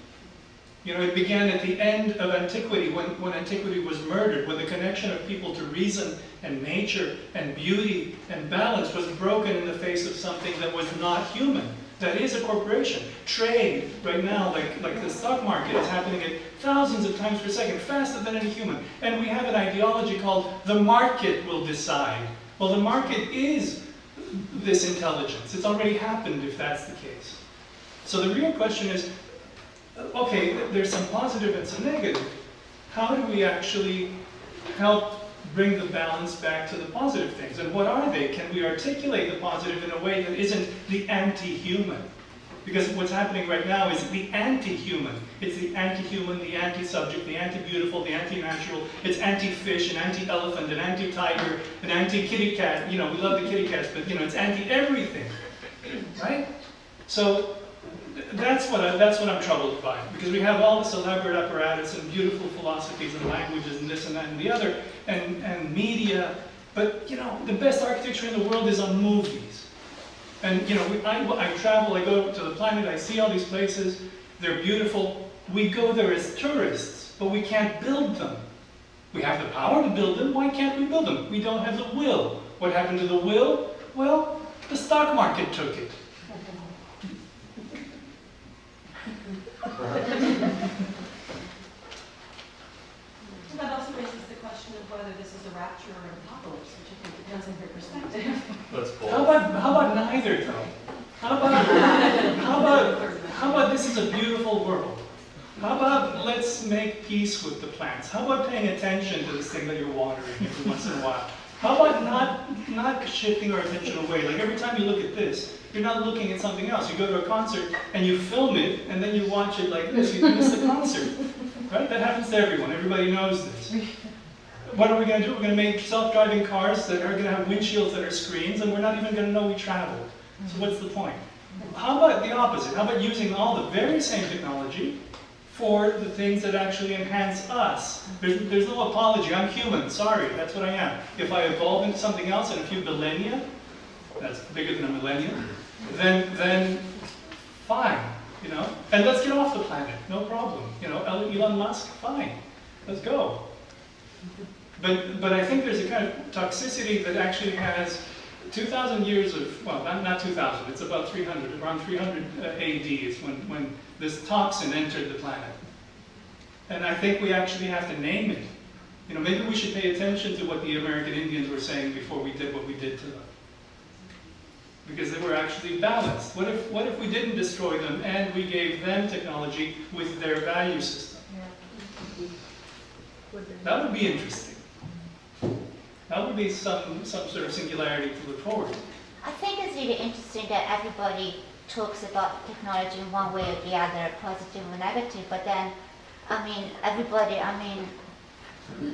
You know, it began at the end of antiquity, when antiquity was murdered, when the connection of people to reason and nature and beauty and balance was broken in the face of something that was not human. That is a corporation. Trade, right now, like the stock market, is happening at thousands of times per second, faster than any human. And we have an ideology called the market will decide. Well, the market is this intelligence. It's already happened if that's the case. So the real question is, okay, there's some positive and some negative. How do we actually help bring the balance back to the positive things? And what are they? Can we articulate the positive in a way that isn't the anti-human? Because what's happening right now is the anti-human. It's the anti-human, the anti-subject, the anti-beautiful, the anti-natural. It's anti-fish, an anti-elephant, an anti-tiger, an anti-kitty cat. You know, we love the kitty cats, but you know, it's anti-everything, right? So that's what I'm troubled by, because we have all this elaborate apparatus and beautiful philosophies and languages and this and that and the other, and media, but you know, the best architecture in the world is on movies. And you know, I travel, I go to the planet, I see all these places, they're beautiful. We go there as tourists, but we can't build them. We have the power to build them, why can't we build them? We don't have the will. What happened to the will? Well, the stock market took it. That also raises the question of whether this is a rapture or an apocalypse, which I think depends on your perspective. That's bold. How about neither though? How about this is a beautiful world? How about let's make peace with the plants? How about paying attention to this thing that you're watering every once in a while? How about not shifting our attention away? Like every time you look at this, you're not looking at something else. You go to a concert and you film it and then you watch it like this. You miss the concert, right? That happens to everyone. Everybody knows this. What are we going to do? We're going to make self-driving cars that are going to have windshields that are screens, and we're not even going to know we traveled. So what's the point? How about the opposite? How about using all the very same technology for the things that actually enhance us? There's no apology. I'm human. Sorry, that's what I am. If I evolve into something else in a few millennia, that's bigger than a millennium, then fine, you know? And let's get off the planet, no problem. You know, Elon Musk, fine, let's go. But I think there's a kind of toxicity that actually has 2,000 years of, well, not 2,000, it's about 300, around 300 AD is when this toxin entered the planet. And I think we actually have to name it. You know, maybe we should pay attention to what the American Indians were saying before we did what we did to them. Because they were actually balanced. What if we didn't destroy them and we gave them technology with their value system? That would be interesting. That would be some sort of singularity to look forward to. I think it's really interesting that everybody talks about technology in one way or the other, positive or negative, but then,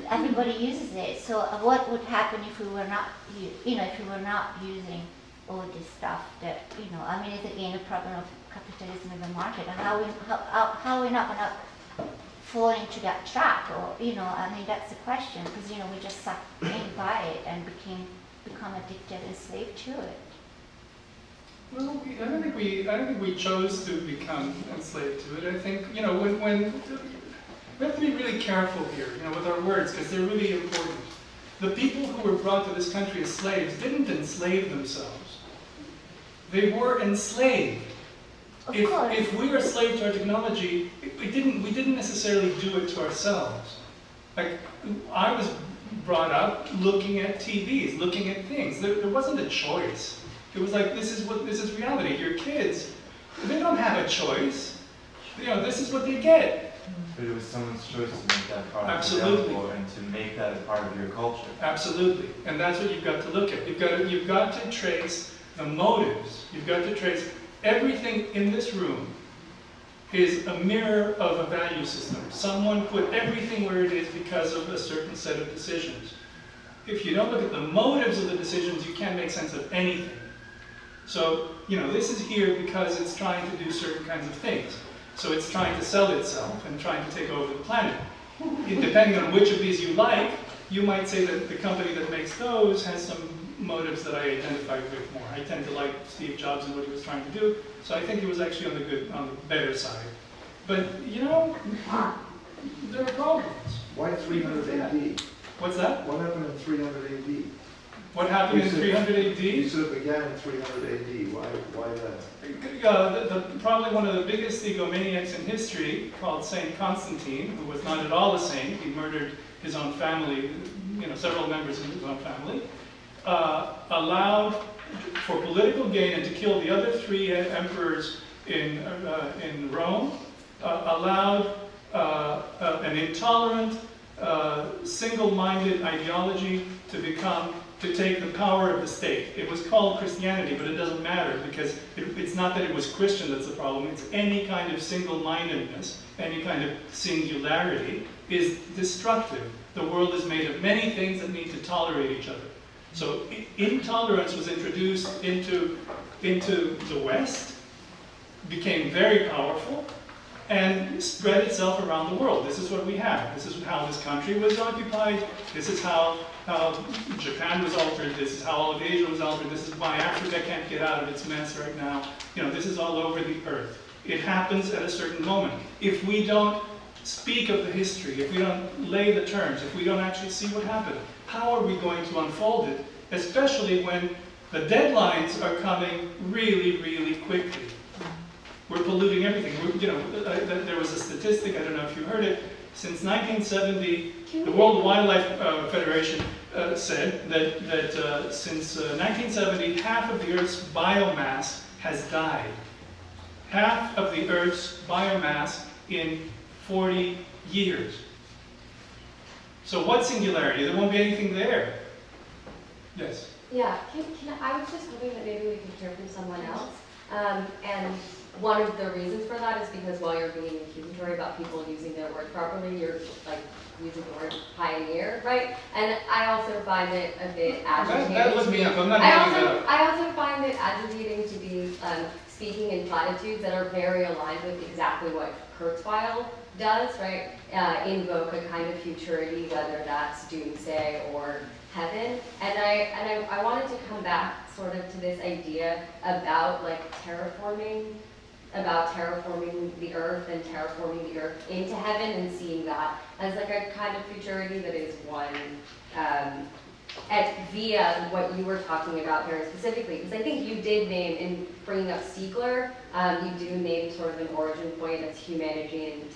everybody uses it. So what would happen if we were not, if we were not using all this stuff that, it's again a problem of capitalism in the market, and how are we not going to fall into that trap, or, that's the question, because, we just sucked in by it and become addicted and slave to it. Well, I don't think we chose to become enslaved to it. I think, when we have to be really careful here, with our words, because they're really important. The people who were brought to this country as slaves didn't enslave themselves. They were enslaved. If we were slaves to our technology, we didn't necessarily do it to ourselves. Like, I was brought up looking at TVs, looking at things. There wasn't a choice. It was like, this is reality. Your kids, they don't have a choice. This is what they get. But it was someone's choice to make that part Absolutely. available and to make that a part of your culture. Absolutely. And that's what you've got to look at. You've got to trace the motives. You've got to trace everything in this room is a mirror of a value system. Someone put everything where it is because of a certain set of decisions. If you don't look at the motives of the decisions, you can't make sense of anything. So, this is here because it's trying to do certain kinds of things. So it's trying to sell itself and trying to take over the planet. Depending on which of these you like, you might say that the company that makes those has some motives that I identify with more. I tend to like Steve Jobs and what he was trying to do, so I think he was actually on the better side. But, you know, there are problems. Why 300 AD? What's that? What happened in 300 AD? What happened in 300 AD? You said it began in 300 AD. Why that? Probably one of the biggest egomaniacs in history, called Saint Constantine, who was not at all a saint. He murdered his own family, you know, several members of his own family, allowed for political gain and to kill the other 3 emperors in Rome, allowed an intolerant, single-minded ideology to take the power of the state. It was called Christianity, but it doesn't matter, because it's not that it was Christian that's the problem. It's any kind of single-mindedness, any kind of singularity is destructive. The world is made of many things that need to tolerate each other. So intolerance was introduced into the West, became very powerful, and spread itself around the world. This is what we have. This is how this country was occupied. This is how Japan was altered. This is how all of Asia was altered. This is why Africa can't get out of its mess right now. You know, this is all over the earth. It happens at a certain moment. If we don't speak of the history, if we don't lay the terms, if we don't actually see what happened, how are we going to unfold it? Especially when the deadlines are coming really, really quickly. We're polluting everything. You know, there was a statistic, I don't know if you heard it, since 1970, the World Wildlife Federation said that since 1970, half of the Earth's biomass has died. Half of the Earth's biomass in 40 years. So what singularity? There won't be anything there. Yes? Yeah, I was just hoping that maybe we could hear from someone else. And one of the reasons for that is because while you're being accusatory about people using their word properly, you're like using the word pioneer, right? And I also find it a bit agitating. That was me up. I'm not making that up. I also find it agitating to be speaking in platitudes that are very aligned with exactly what Kurzweil does, right? Invoke a kind of futurity, whether that's doomsday or heaven. And I wanted to come back sort of to this idea about like terraforming the earth and terraforming the earth into heaven, and seeing that as like a kind of futurity that is one via what you were talking about very specifically. Because I think you did name, in bringing up Stiegler, you do name sort of an origin point as humanity and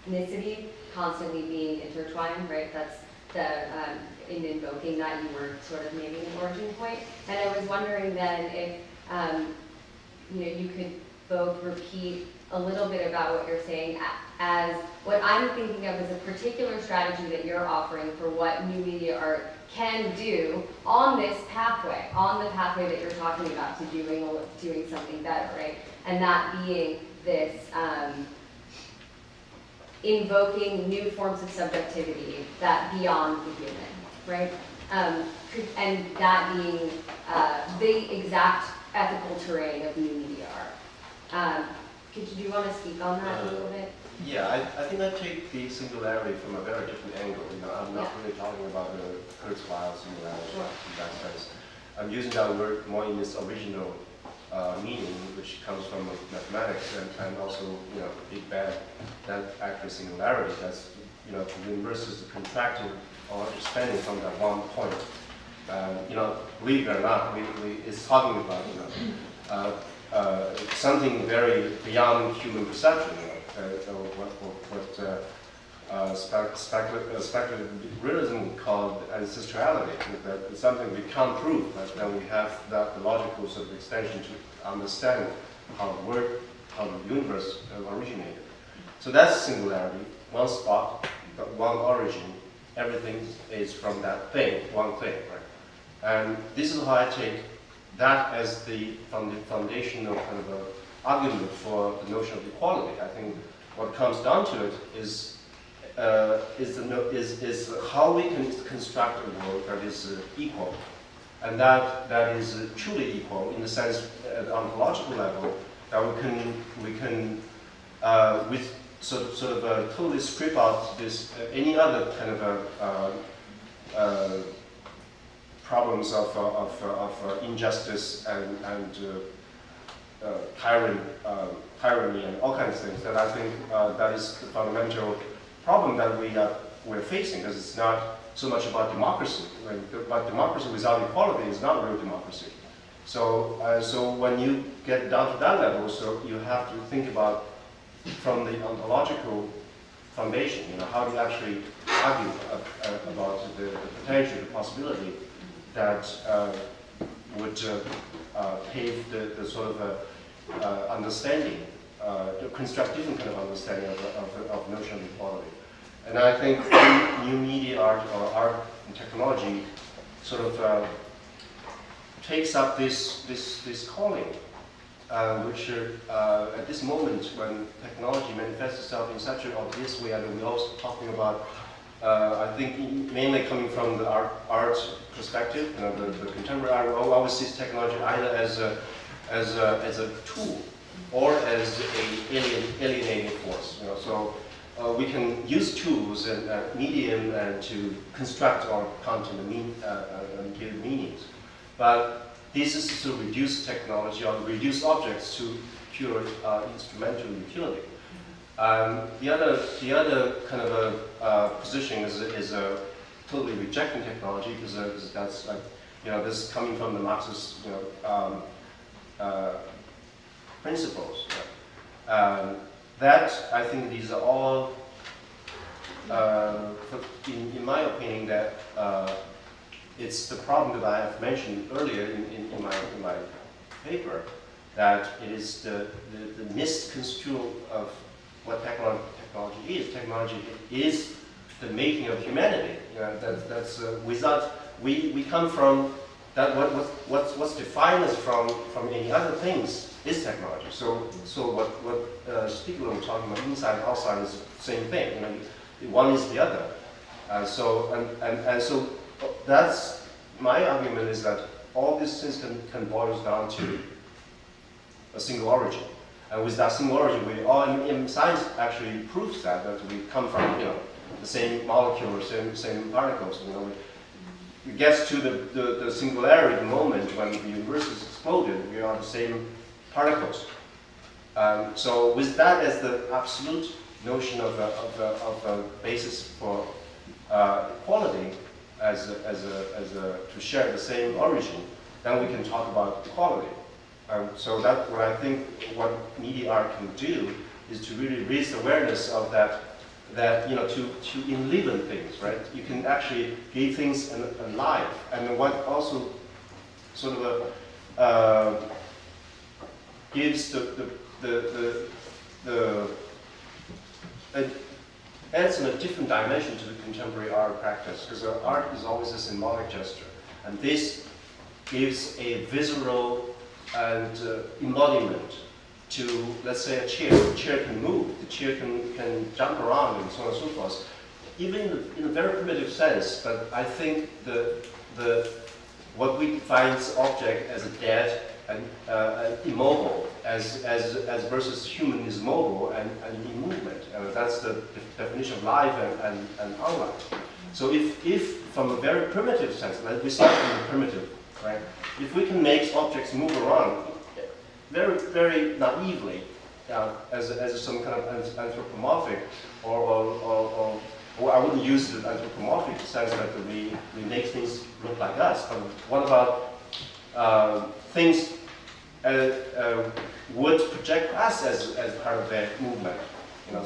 technicity constantly being intertwined, right? That's the, in invoking that, you were sort of naming an origin point. And I was wondering then if, you know, you could both repeat a little bit about what you're saying as what I'm thinking of as a particular strategy that you're offering for what new media art can do on this pathway, on the pathway that you're talking about to doing something better, right? And that being this invoking new forms of subjectivity that beyond the human, right? And that being the exact ethical terrain of new media art. Do you want to speak on that a little bit? Yeah, I think I take the singularity from a very different angle. You know, I'm not really talking about the Kurzweil singularity in that sense. I'm using that word more in its original meaning, which comes from mathematics and also, you know, Big Bang. That actually singularity, that's, you know, the universe is contracting or expanding from that one point. You know, believe it or not, it's talking about, you know, something very beyond human perception. Speculative realism called ancestrality. That it's something we can't prove, but then we have that logical sort of extension to understand how the universe originated. So that's singularity, one spot, one origin. Everything is from that thing, one thing, right? And this is how I take that as the foundational kind of argument for the notion of equality. I think what comes down to it is how we can construct a world that is equal, and that is truly equal in the sense at the ontological level, that we can with sort of totally strip out this any other kind of problems of injustice and tyranny and all kinds of things. That I think that is the fundamental problem that we're facing, because it's not so much about democracy. But democracy without equality is not real democracy. So, so when you get down to that level, so you have to think about from the ontological foundation. How do you actually argue about the potential, the possibility that would pave the sort of understanding, construct different kind of understanding of notion of equality. And I think new media art or art and technology sort of takes up this calling, which at this moment when technology manifests itself in such an obvious way, and we're also talking about, I think mainly coming from the art perspective, the contemporary art, we always see technology either as a tool or as an alienating force. So we can use tools and medium to construct our content and give meanings. But this is to reduce technology or reduce objects to pure instrumental utility. The other kind of a position is totally rejecting technology, because that's like, this is coming from the Marxist principles. That I think these are all, in my opinion, that it's the problem that I have mentioned earlier in my paper, that it is the misconstrual of what technology is. Technology is the making of humanity. That's without we come from that. What's defined us from any other things is technology. So what Spiegel was talking about, inside and outside, is the same thing. One is the other. So that's my argument, is that all these things can boil down to a single origin. And with that single origin, in science actually proves that we come from the same molecule or same particles. It gets to the singularity moment when the universe is exploded. We are the same particles. So with that as the absolute notion of a basis for equality, to share the same origin, then we can talk about equality. So that what I think what media art can do is to really raise awareness of that to enliven things, right? You can actually give things a life, and what also sort of gives adds a different dimension to the contemporary art practice, because art is always a symbolic gesture, and this gives a visceral and embodiment to, let's say, a chair. The chair can move, the chair can jump around, and so on and so forth, even in a very primitive sense. But I think what we define as object as a dead and immobile, as versus human is mobile and in movement. That's the definition of life and unlife. So if from a very primitive sense, like we start from the primitive, right? If we can make objects move around very, very naively, as some kind of anthropomorphic, or I wouldn't use the anthropomorphic sense that we make things look like us, but what about things would project us as part of their movement?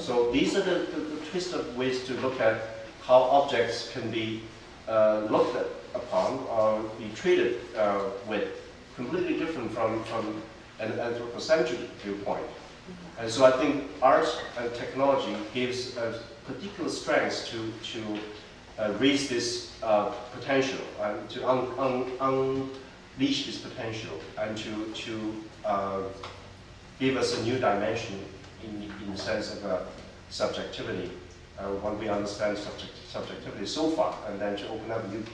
So these are the twisted ways to look at how objects can be looked upon or be treated with, completely different from an anthropocentric viewpoint. And so I think art and technology gives a particular strength to raise this potential and to unleash this potential, and to give us a new dimension in the sense of subjectivity, when we understand subjectivity so far, and then to open up new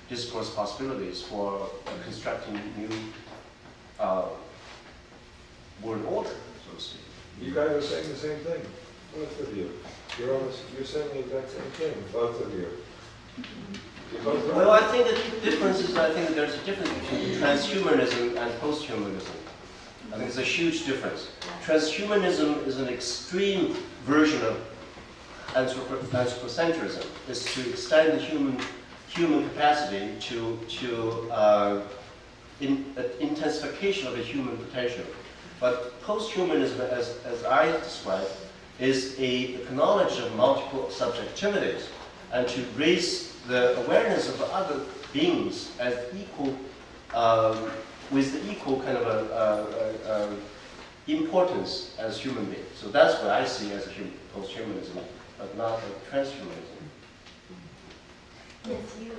discourse possibilities for constructing new world order, so to speak. You guys are saying the same thing, both of you. You're saying the exact same thing, both of you. Well, I think the difference is, I think there's a difference between transhumanism and posthumanism. I think it's a huge difference. Transhumanism is an extreme version of anthropocentrism. Is to extend the human capacity to intensification of the human potential. But post-humanism, as I describe, is a knowledge of multiple subjectivities, and to raise the awareness of other beings as equal, with the equal kind of importance as human beings. So that's what I see as a post-humanism, but not a transhumanism. Yes, you.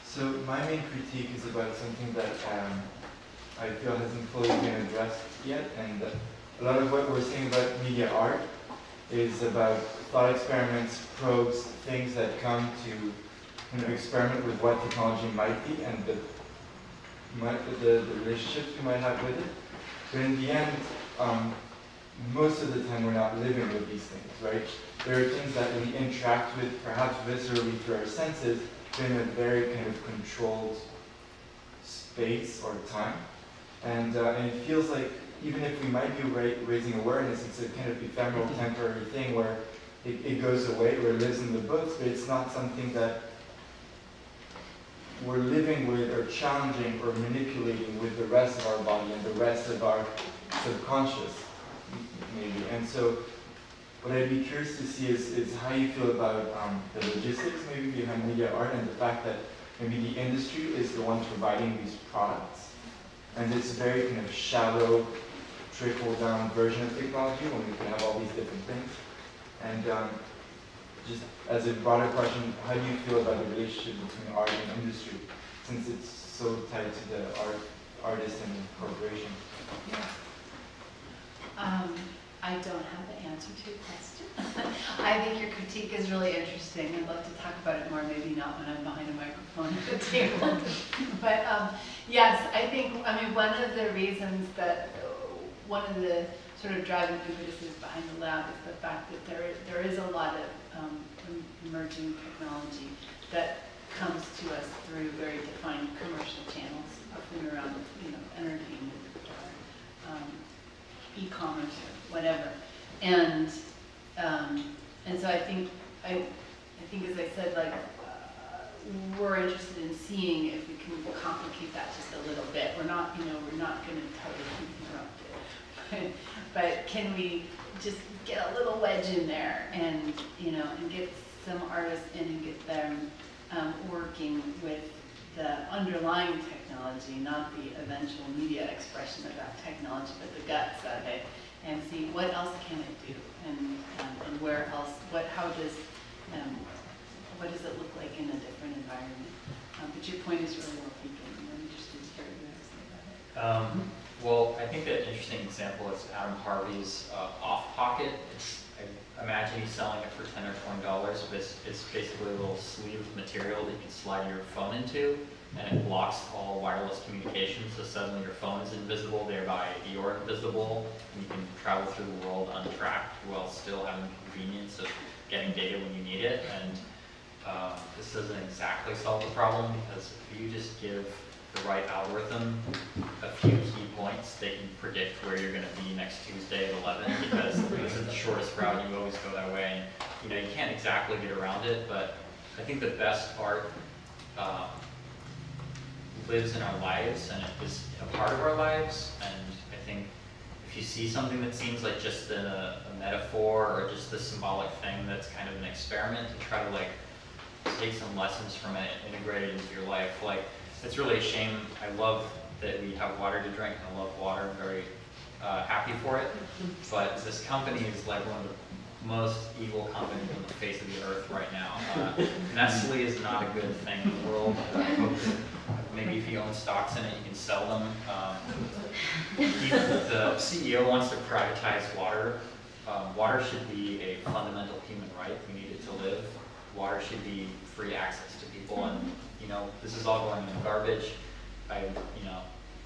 So my main critique is about something that I feel hasn't fully been addressed yet, and a lot of what we're saying about media art is about thought experiments, probes, things that come to kind of experiment with what technology might be and the relationships we might have with it. But in the end, most of the time we're not living with these things, right? There are things that we interact with, perhaps viscerally through our senses, but in a very kind of controlled space or time. And it feels like even if we might be raising awareness, it's a kind of ephemeral, temporary thing where it goes away or it lives in the books, but it's not something that we're living with or challenging or manipulating with the rest of our body and the rest of our subconscious, maybe. And so what I'd be curious to see is how you feel about the logistics maybe behind media art and the fact that maybe the industry is the one providing these products. And it's a very kind of shallow, trickle-down version of technology when we can have all these different things. And just as a broader question, how do you feel about the relationship between art and industry, since it's so tied to the artist and corporation? I don't have the answer to your question. I think your critique is really interesting. I'd love to talk about it more, maybe not when I'm behind a microphone at the table. But yes, I think, one of the reasons that, one of the sort of driving impetuses behind the lab is the fact that there is a lot of emerging technology that comes to us through very defined commercial channels, often around, entertainment, e-commerce, or whatever. And so I think as I said, we're interested in seeing if we can complicate that just a little bit. We're not going to totally interrupt it, but can we just get a little wedge in there and and get some artists in and get them working with the underlying technology, not the eventual media expression of that technology, but the guts of it, and see what else can it do, and where else, what does it look like in a different environment? But your point is really well taken. I'm interested to hear what you have to say about it. Well, I think that an interesting example is Adam Harvey's Off Pocket. I imagine he's selling it for $10 or $20, but it's basically a little sleeve of material that you can slide your phone into, and it blocks all wireless communication, so suddenly your phone is invisible, thereby you're invisible, and you can travel through the world untracked while still having the convenience of getting data when you need it. And this doesn't exactly solve the problem, because if you just give the right algorithm a few key points, they can predict where you're going to be next Tuesday at 11, because this is the shortest route, you always go that way. And you can't exactly get around it, but I think the best art lives in our lives, and it is a part of our lives. And I think if you see something that seems like just a metaphor or just a symbolic thing that's kind of an experiment, to try to take some lessons from it and integrate it into your life. It's really a shame. I love that we have water to drink, and I love water. I'm very happy for it. But this company is like one of the most evil companies on the face of the earth right now. Nestle is not a good thing in the world. I hope that maybe if you own stocks in it, you can sell them. The CEO wants to privatize water. Water should be a fundamental human right. We need it to live. Water should be free access to people, and this is all going in the garbage.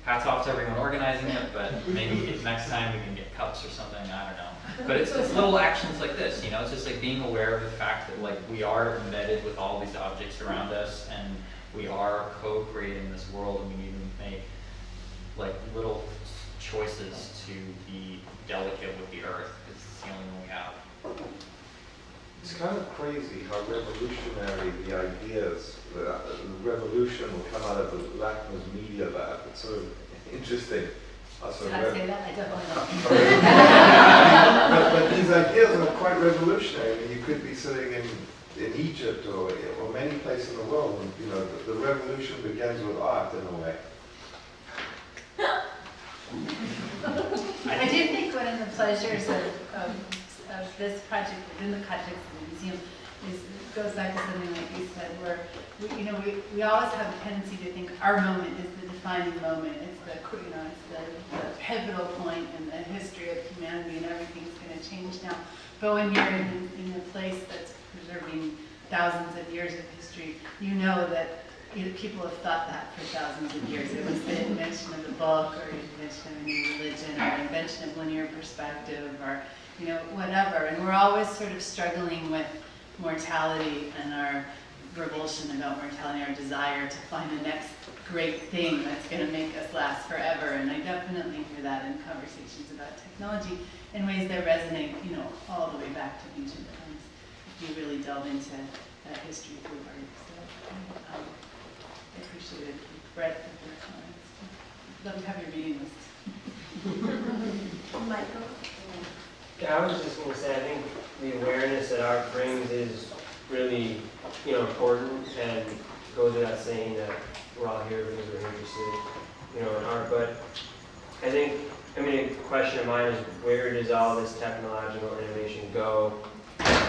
Hats off to everyone organizing it, but maybe next time we can get cups or something. I don't know. But it's little actions like this. It's just being aware of the fact that we are embedded with all these objects around us, and we are co-creating this world, and we need to make like little choices to be delicate with the earth. It's the only one we have. It's kind of crazy how revolutionary the ideas, the revolution will come out of the LACMA's media lab. It's sort of interesting. Did I say that? I definitely don't. but these ideas are quite revolutionary. I mean, you could be sitting in Egypt or many places in the world, and you know, the revolution begins with art in a way. I do think one of the pleasures of this project within the context of the museum goes back to something like you said, where we always have a tendency to think our moment is the defining moment. It's the pivotal point in the history of humanity, and everything's going to change now. But when you're in a place that's preserving thousands of years of history, you know that people have thought that for thousands of years. It was the invention of the book, or invention of a new religion, or invention of linear perspective, or whatever. And we're always sort of struggling with mortality and our revulsion about mortality, our desire to find the next great thing that's going to make us last forever. And I definitely hear that in conversations about technology in ways that resonate, all the way back to ancient times, if you really delve into that history through art. So I appreciated the breadth of your comments. Love to have your reading list. Michael? Yeah, I was just going to say, I think the awareness that art brings is really, important, and goes without saying that we're all here because we're interested, in art. But I think, a question of mine is, where does all this technological innovation go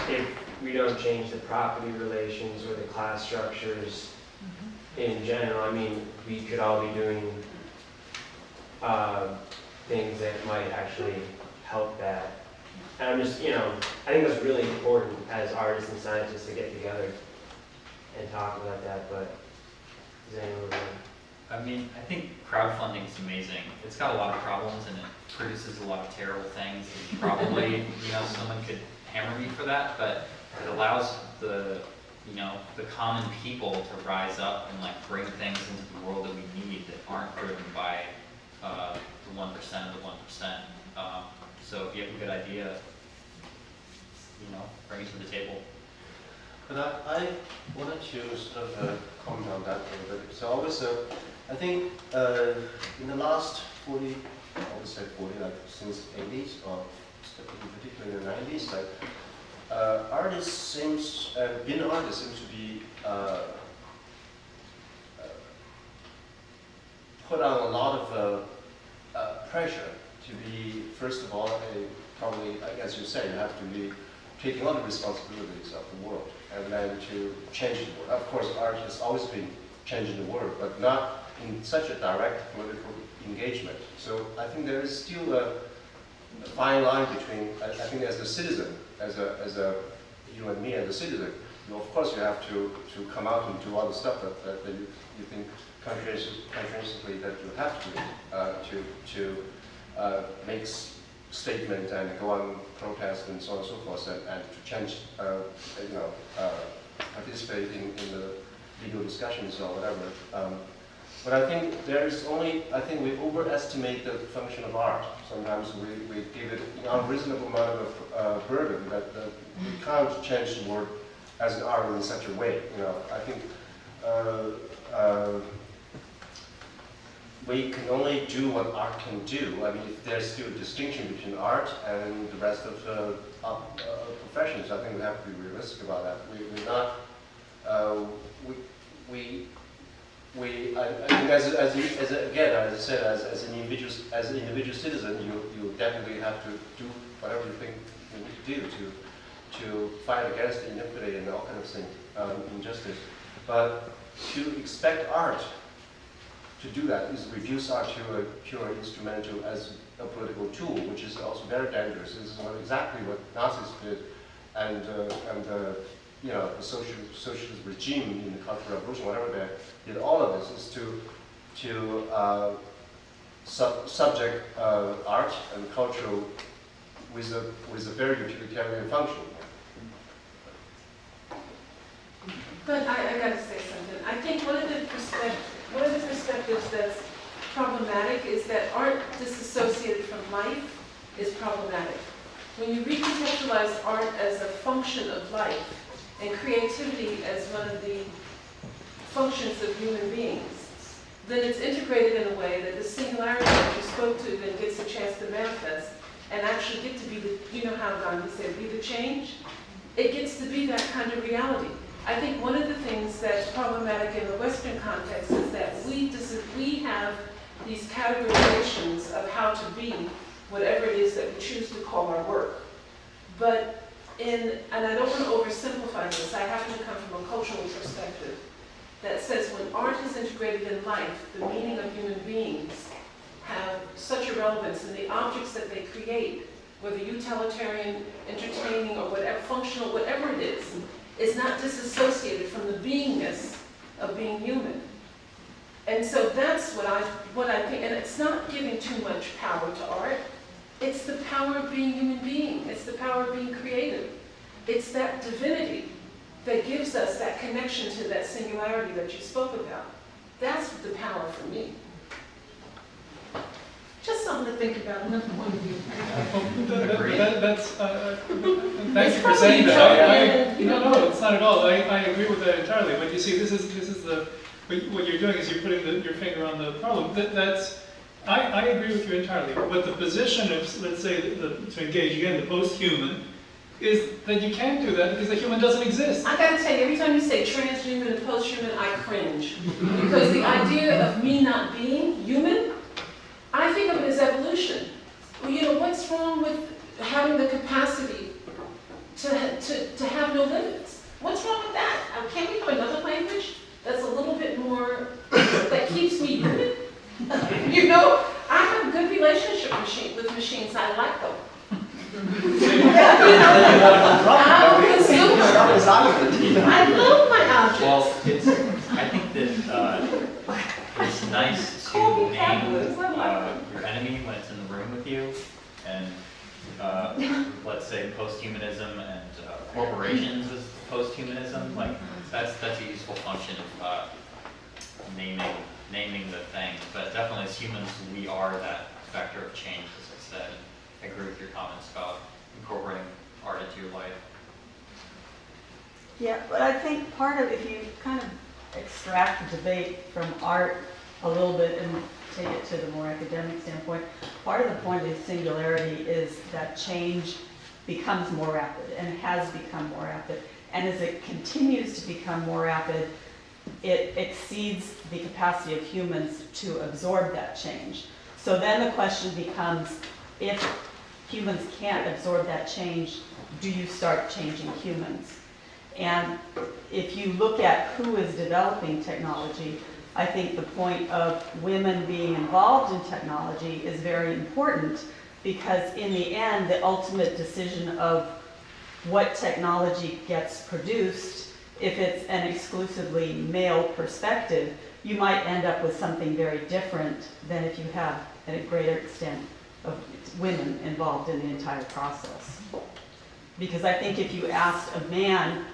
if we don't change the property relations or the class structures in general? We could all be doing things that might actually help that. And I'm just, I think it's really important as artists and scientists to get together and talk about that, but is anyone I think crowdfunding is amazing. It's got a lot of problems and it produces a lot of terrible things. And probably, someone could hammer me for that, but it allows the common people to rise up and bring things into the world that we need that aren't driven by the 1% of the 1%. So if you have a good idea, bring it to the table. But I wanted to sort of comment on that a little bit. So always, I think in the last 40, I would say 40, since 80s, or particularly in the 90s, artists seems, being an artist seems to be put on a lot of pressure to be, first of all, probably, as you say, you have to be taking on the responsibilities of the world, and then to change the world. Of course, art has always been changing the world, but not in such a direct political engagement. So I think there is still a fine line between, I think as a citizen, as you and me as a citizen, of course you have to come out and do all the stuff that you think conscientiously that you have to do to make statement and go on protest and so on and so forth, and to change, participate in the legal discussions or whatever. But I think there is only, we overestimate the function of art. Sometimes we give it an unreasonable amount of burden that we can't change the world as an art in such a way. I think we can only do what art can do. If there's still a distinction between art and the rest of professions, I think we have to be realistic about that. We're not, I think as I said, as an individual citizen, you definitely have to do whatever you think you need to do to fight against iniquity and all kinds of things, injustice. But to expect art to do that is reduce art to a pure instrumental as a political tool, which is also very dangerous. This is exactly what Nazis did, and the socialist regime in the Cultural Revolution, whatever they did, all of this is to subject art and culture with a very utilitarian function. But I got to say something. I think one of the perspectives that's problematic problematic is that art disassociated from life is problematic. When you recontextualize art as a function of life and creativity as one of the functions of human beings, then it's integrated in a way that the singularity that you spoke to then gets a chance to manifest and actually get to be the, you know how Gandhi said, be the change? It gets to be that kind of reality. I think one of the things that's problematic in the Western context is that we have these categorizations of how to be whatever it is that we choose to call our work. But and I don't want to oversimplify this, I happen to come from a cultural perspective that says when art is integrated in life, the meaning of human beings have such a relevance, and the objects that they create, whether utilitarian, entertaining, or whatever, functional, whatever it is not disassociated from the beingness of being human. And so that's what I think, and it's not giving too much power to art. It's the power of being human being. It's the power of being creative. It's that divinity that gives us that connection to that singularity that you spoke about. That's the power for me. Just something to think about, another point of view. Thank you for saying that. No, it's not at all. I agree with that entirely. But you see, this is the what you're doing is you're putting your finger on the problem. I agree with you entirely. But the position of, let's say, to engage again the post-human, is that you can't do that because the human doesn't exist. I gotta tell you, every time you say transhuman and post-human, I cringe. Because the idea of me not being human, I think of it as evolution. Well, you know, what's wrong with having the capacity to have no limits? What's wrong with that? Can't we have another language that's a little bit more, that keeps me human? You know, I have a good relationship with machines. I like them. I love my objects. Well, I think that it's nice to name your enemy when it's in the room with you, and let's say post-humanism and corporations is post-humanism. Like that's a useful function of naming the thing. But definitely, as humans, we are that vector of change, as I said. I agree with your comments about incorporating art into your life. Yeah, but I think part of, if you kind of extract the debate from art a little bit and take it to the more academic standpoint, part of the point of singularity is that change becomes more rapid and has become more rapid. And as it continues to become more rapid, it exceeds the capacity of humans to absorb that change. So then the question becomes, if humans can't absorb that change, do you start changing humans? And if you look at who is developing technology, I think the point of women being involved in technology is very important, because in the end, the ultimate decision of what technology gets produced, if it's an exclusively male perspective, you might end up with something very different than if you have a greater extent of women involved in the entire process. Because I think if you asked a man,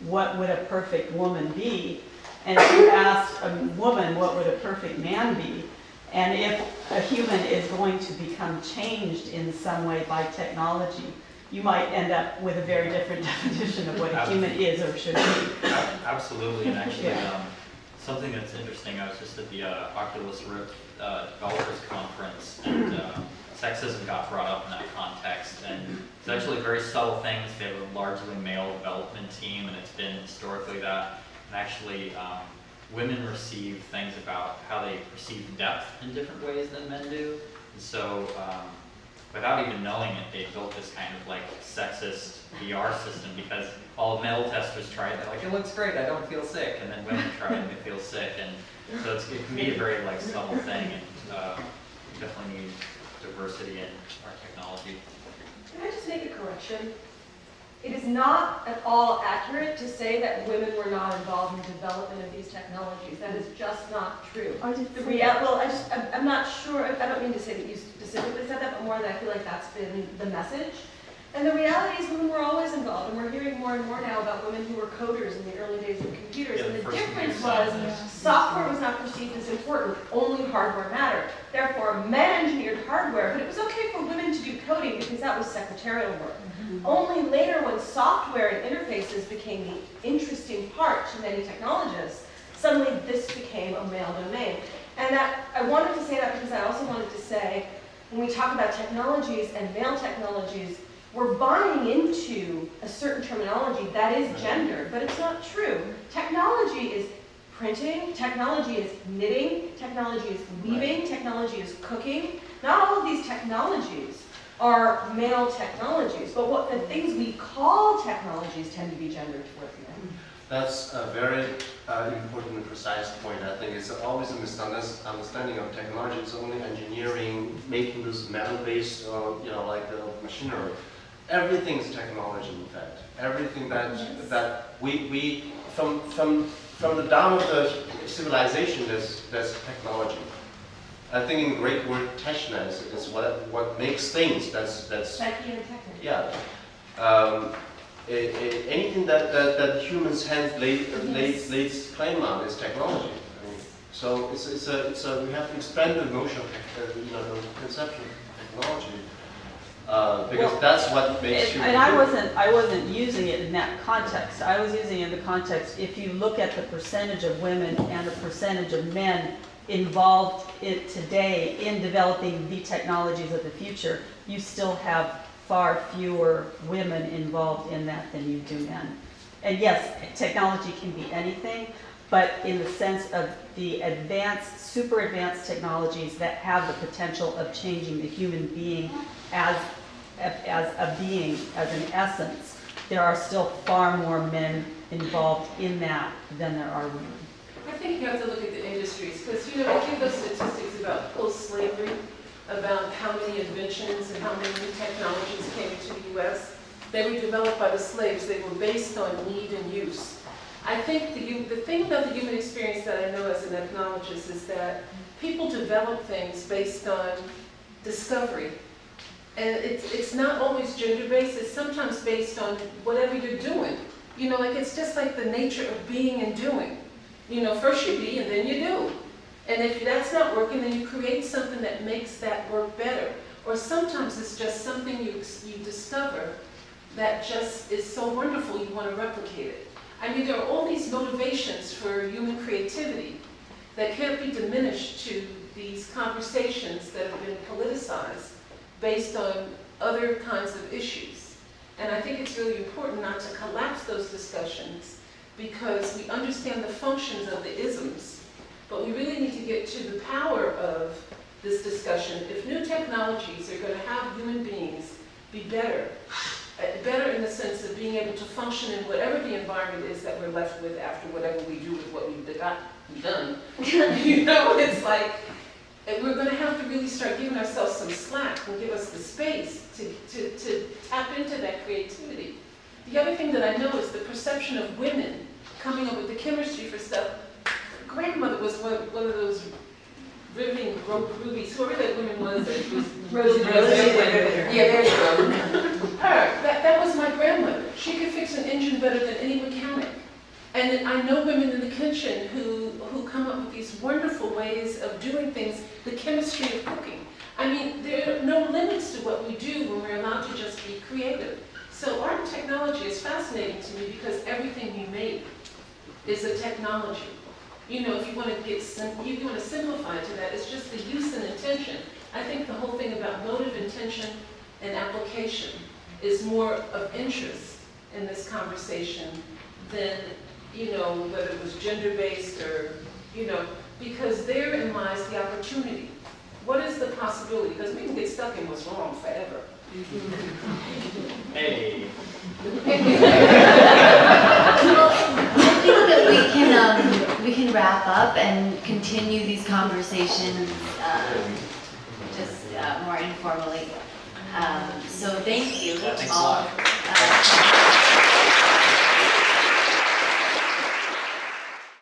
what would a perfect woman be? And if you asked a woman, what would a perfect man be? And if a human is going to become changed in some way by technology, you might end up with a very different definition of what a human is or should be. Absolutely, and actually, something that's interesting, I was just at the Oculus Rift Developers Conference, and sexism got brought up in that context, and it's actually very subtle things. They have a largely male development team, and it's been historically that. And actually, women receive things about how they perceive depth in different ways than men do. And so, without even knowing it, they built this kind of like sexist VR system, because all male testers try it, they're like, it looks great, I don't feel sick, and then women try it and they feel sick, and so it can be a very like subtle thing, and we definitely need diversity in our technology. Can I just make a correction? It is not at all accurate to say that women were not involved in the development of these technologies. That is just not true. I'm not sure, I don't mean to say that you specifically said that, but more that I feel like that's been the message. And the reality is women were always involved, and we're hearing more and more now about women who were coders in the early days of computers. Yeah, And the first difference computer was software was not perceived as important, only hardware mattered. Therefore, men engineered hardware, but it was okay for women to do coding because that was secretarial work. Only later, when software and interfaces became the interesting part to many technologists, suddenly this became a male domain. And that, I wanted to say that because I also wanted to say, when we talk about technologies and male technologies, we're buying into a certain terminology that is gendered, but it's not true. Technology is printing, technology is knitting, technology is weaving, technology is cooking. Not all of these technologies are male technologies, but what the things we call technologies tend to be gendered towards men. That's a very important and precise point. I think it's always a misunderstanding of technology. It's only engineering, making this metal-based, like machinery. Everything is technology, in fact. Everything that we from the dawn of the civilization, there's technology. I think in the Greek word techna is what makes things. That's yeah. Anything that humans' hands lays claim on is technology. I mean, so we have to expand the notion of the conception of technology. Because that's what makes human. And I wasn't using it in that context. I was using it in the context, if you look at the percentage of women and the percentage of men involved today in developing the technologies of the future, you still have far fewer women involved in that than you do men. And yes, technology can be anything, but in the sense of the advanced, super advanced technologies that have the potential of changing the human being as a being, as an essence, there are still far more men involved in that than there are women. I think you have to look at the industries, because they give us statistics about post-slavery, about how many inventions and how many new technologies came into the U.S. They were developed by the slaves. They were based on need and use. I think the thing about the human experience that I know as an ethnologist is that people develop things based on discovery. And it's not always gender-based. It's sometimes based on whatever you're doing. It's just like the nature of being and doing. First you be and then you do. And if that's not working, then you create something that makes that work better. Or sometimes it's just something you discover that just is so wonderful you want to replicate it. I mean, there are all these motivations for human creativity that can't be diminished to these conversations that have been politicized based on other kinds of issues. And I think it's really important not to collapse those discussions because we understand the functions of the isms, but we really need to get to the power of this discussion. If new technologies are going to have human beings be better in the sense of being able to function in whatever the environment is that we're left with after whatever we do with what we've done. It's like, we're going to have to really start giving ourselves some slack and give us the space to tap into that creativity. The other thing that I know is the perception of women coming up with the chemistry for stuff. Grandmother was one of those riveting rubies, whoever that woman was. That was Rosie. Yeah, there you go. Her, that was my grandmother. She could fix an engine better than any mechanic. And I know women in the kitchen who come up with these wonderful ways of doing things, the chemistry of cooking. I mean, there are no limits to what we do when we're allowed to just be creative. So art and technology is fascinating to me because everything you make is a technology. If you want to simplify it to that, it's just the use and intention. I think the whole thing about motive, intention, and application is more of interest in this conversation than, whether it was gender-based or, because therein lies the opportunity. What is the possibility? Because we can get stuck in what's wrong forever. Hey. Well, I think that we can wrap up and continue these conversations just more informally. So thank you Yeah, thanks all. a lot.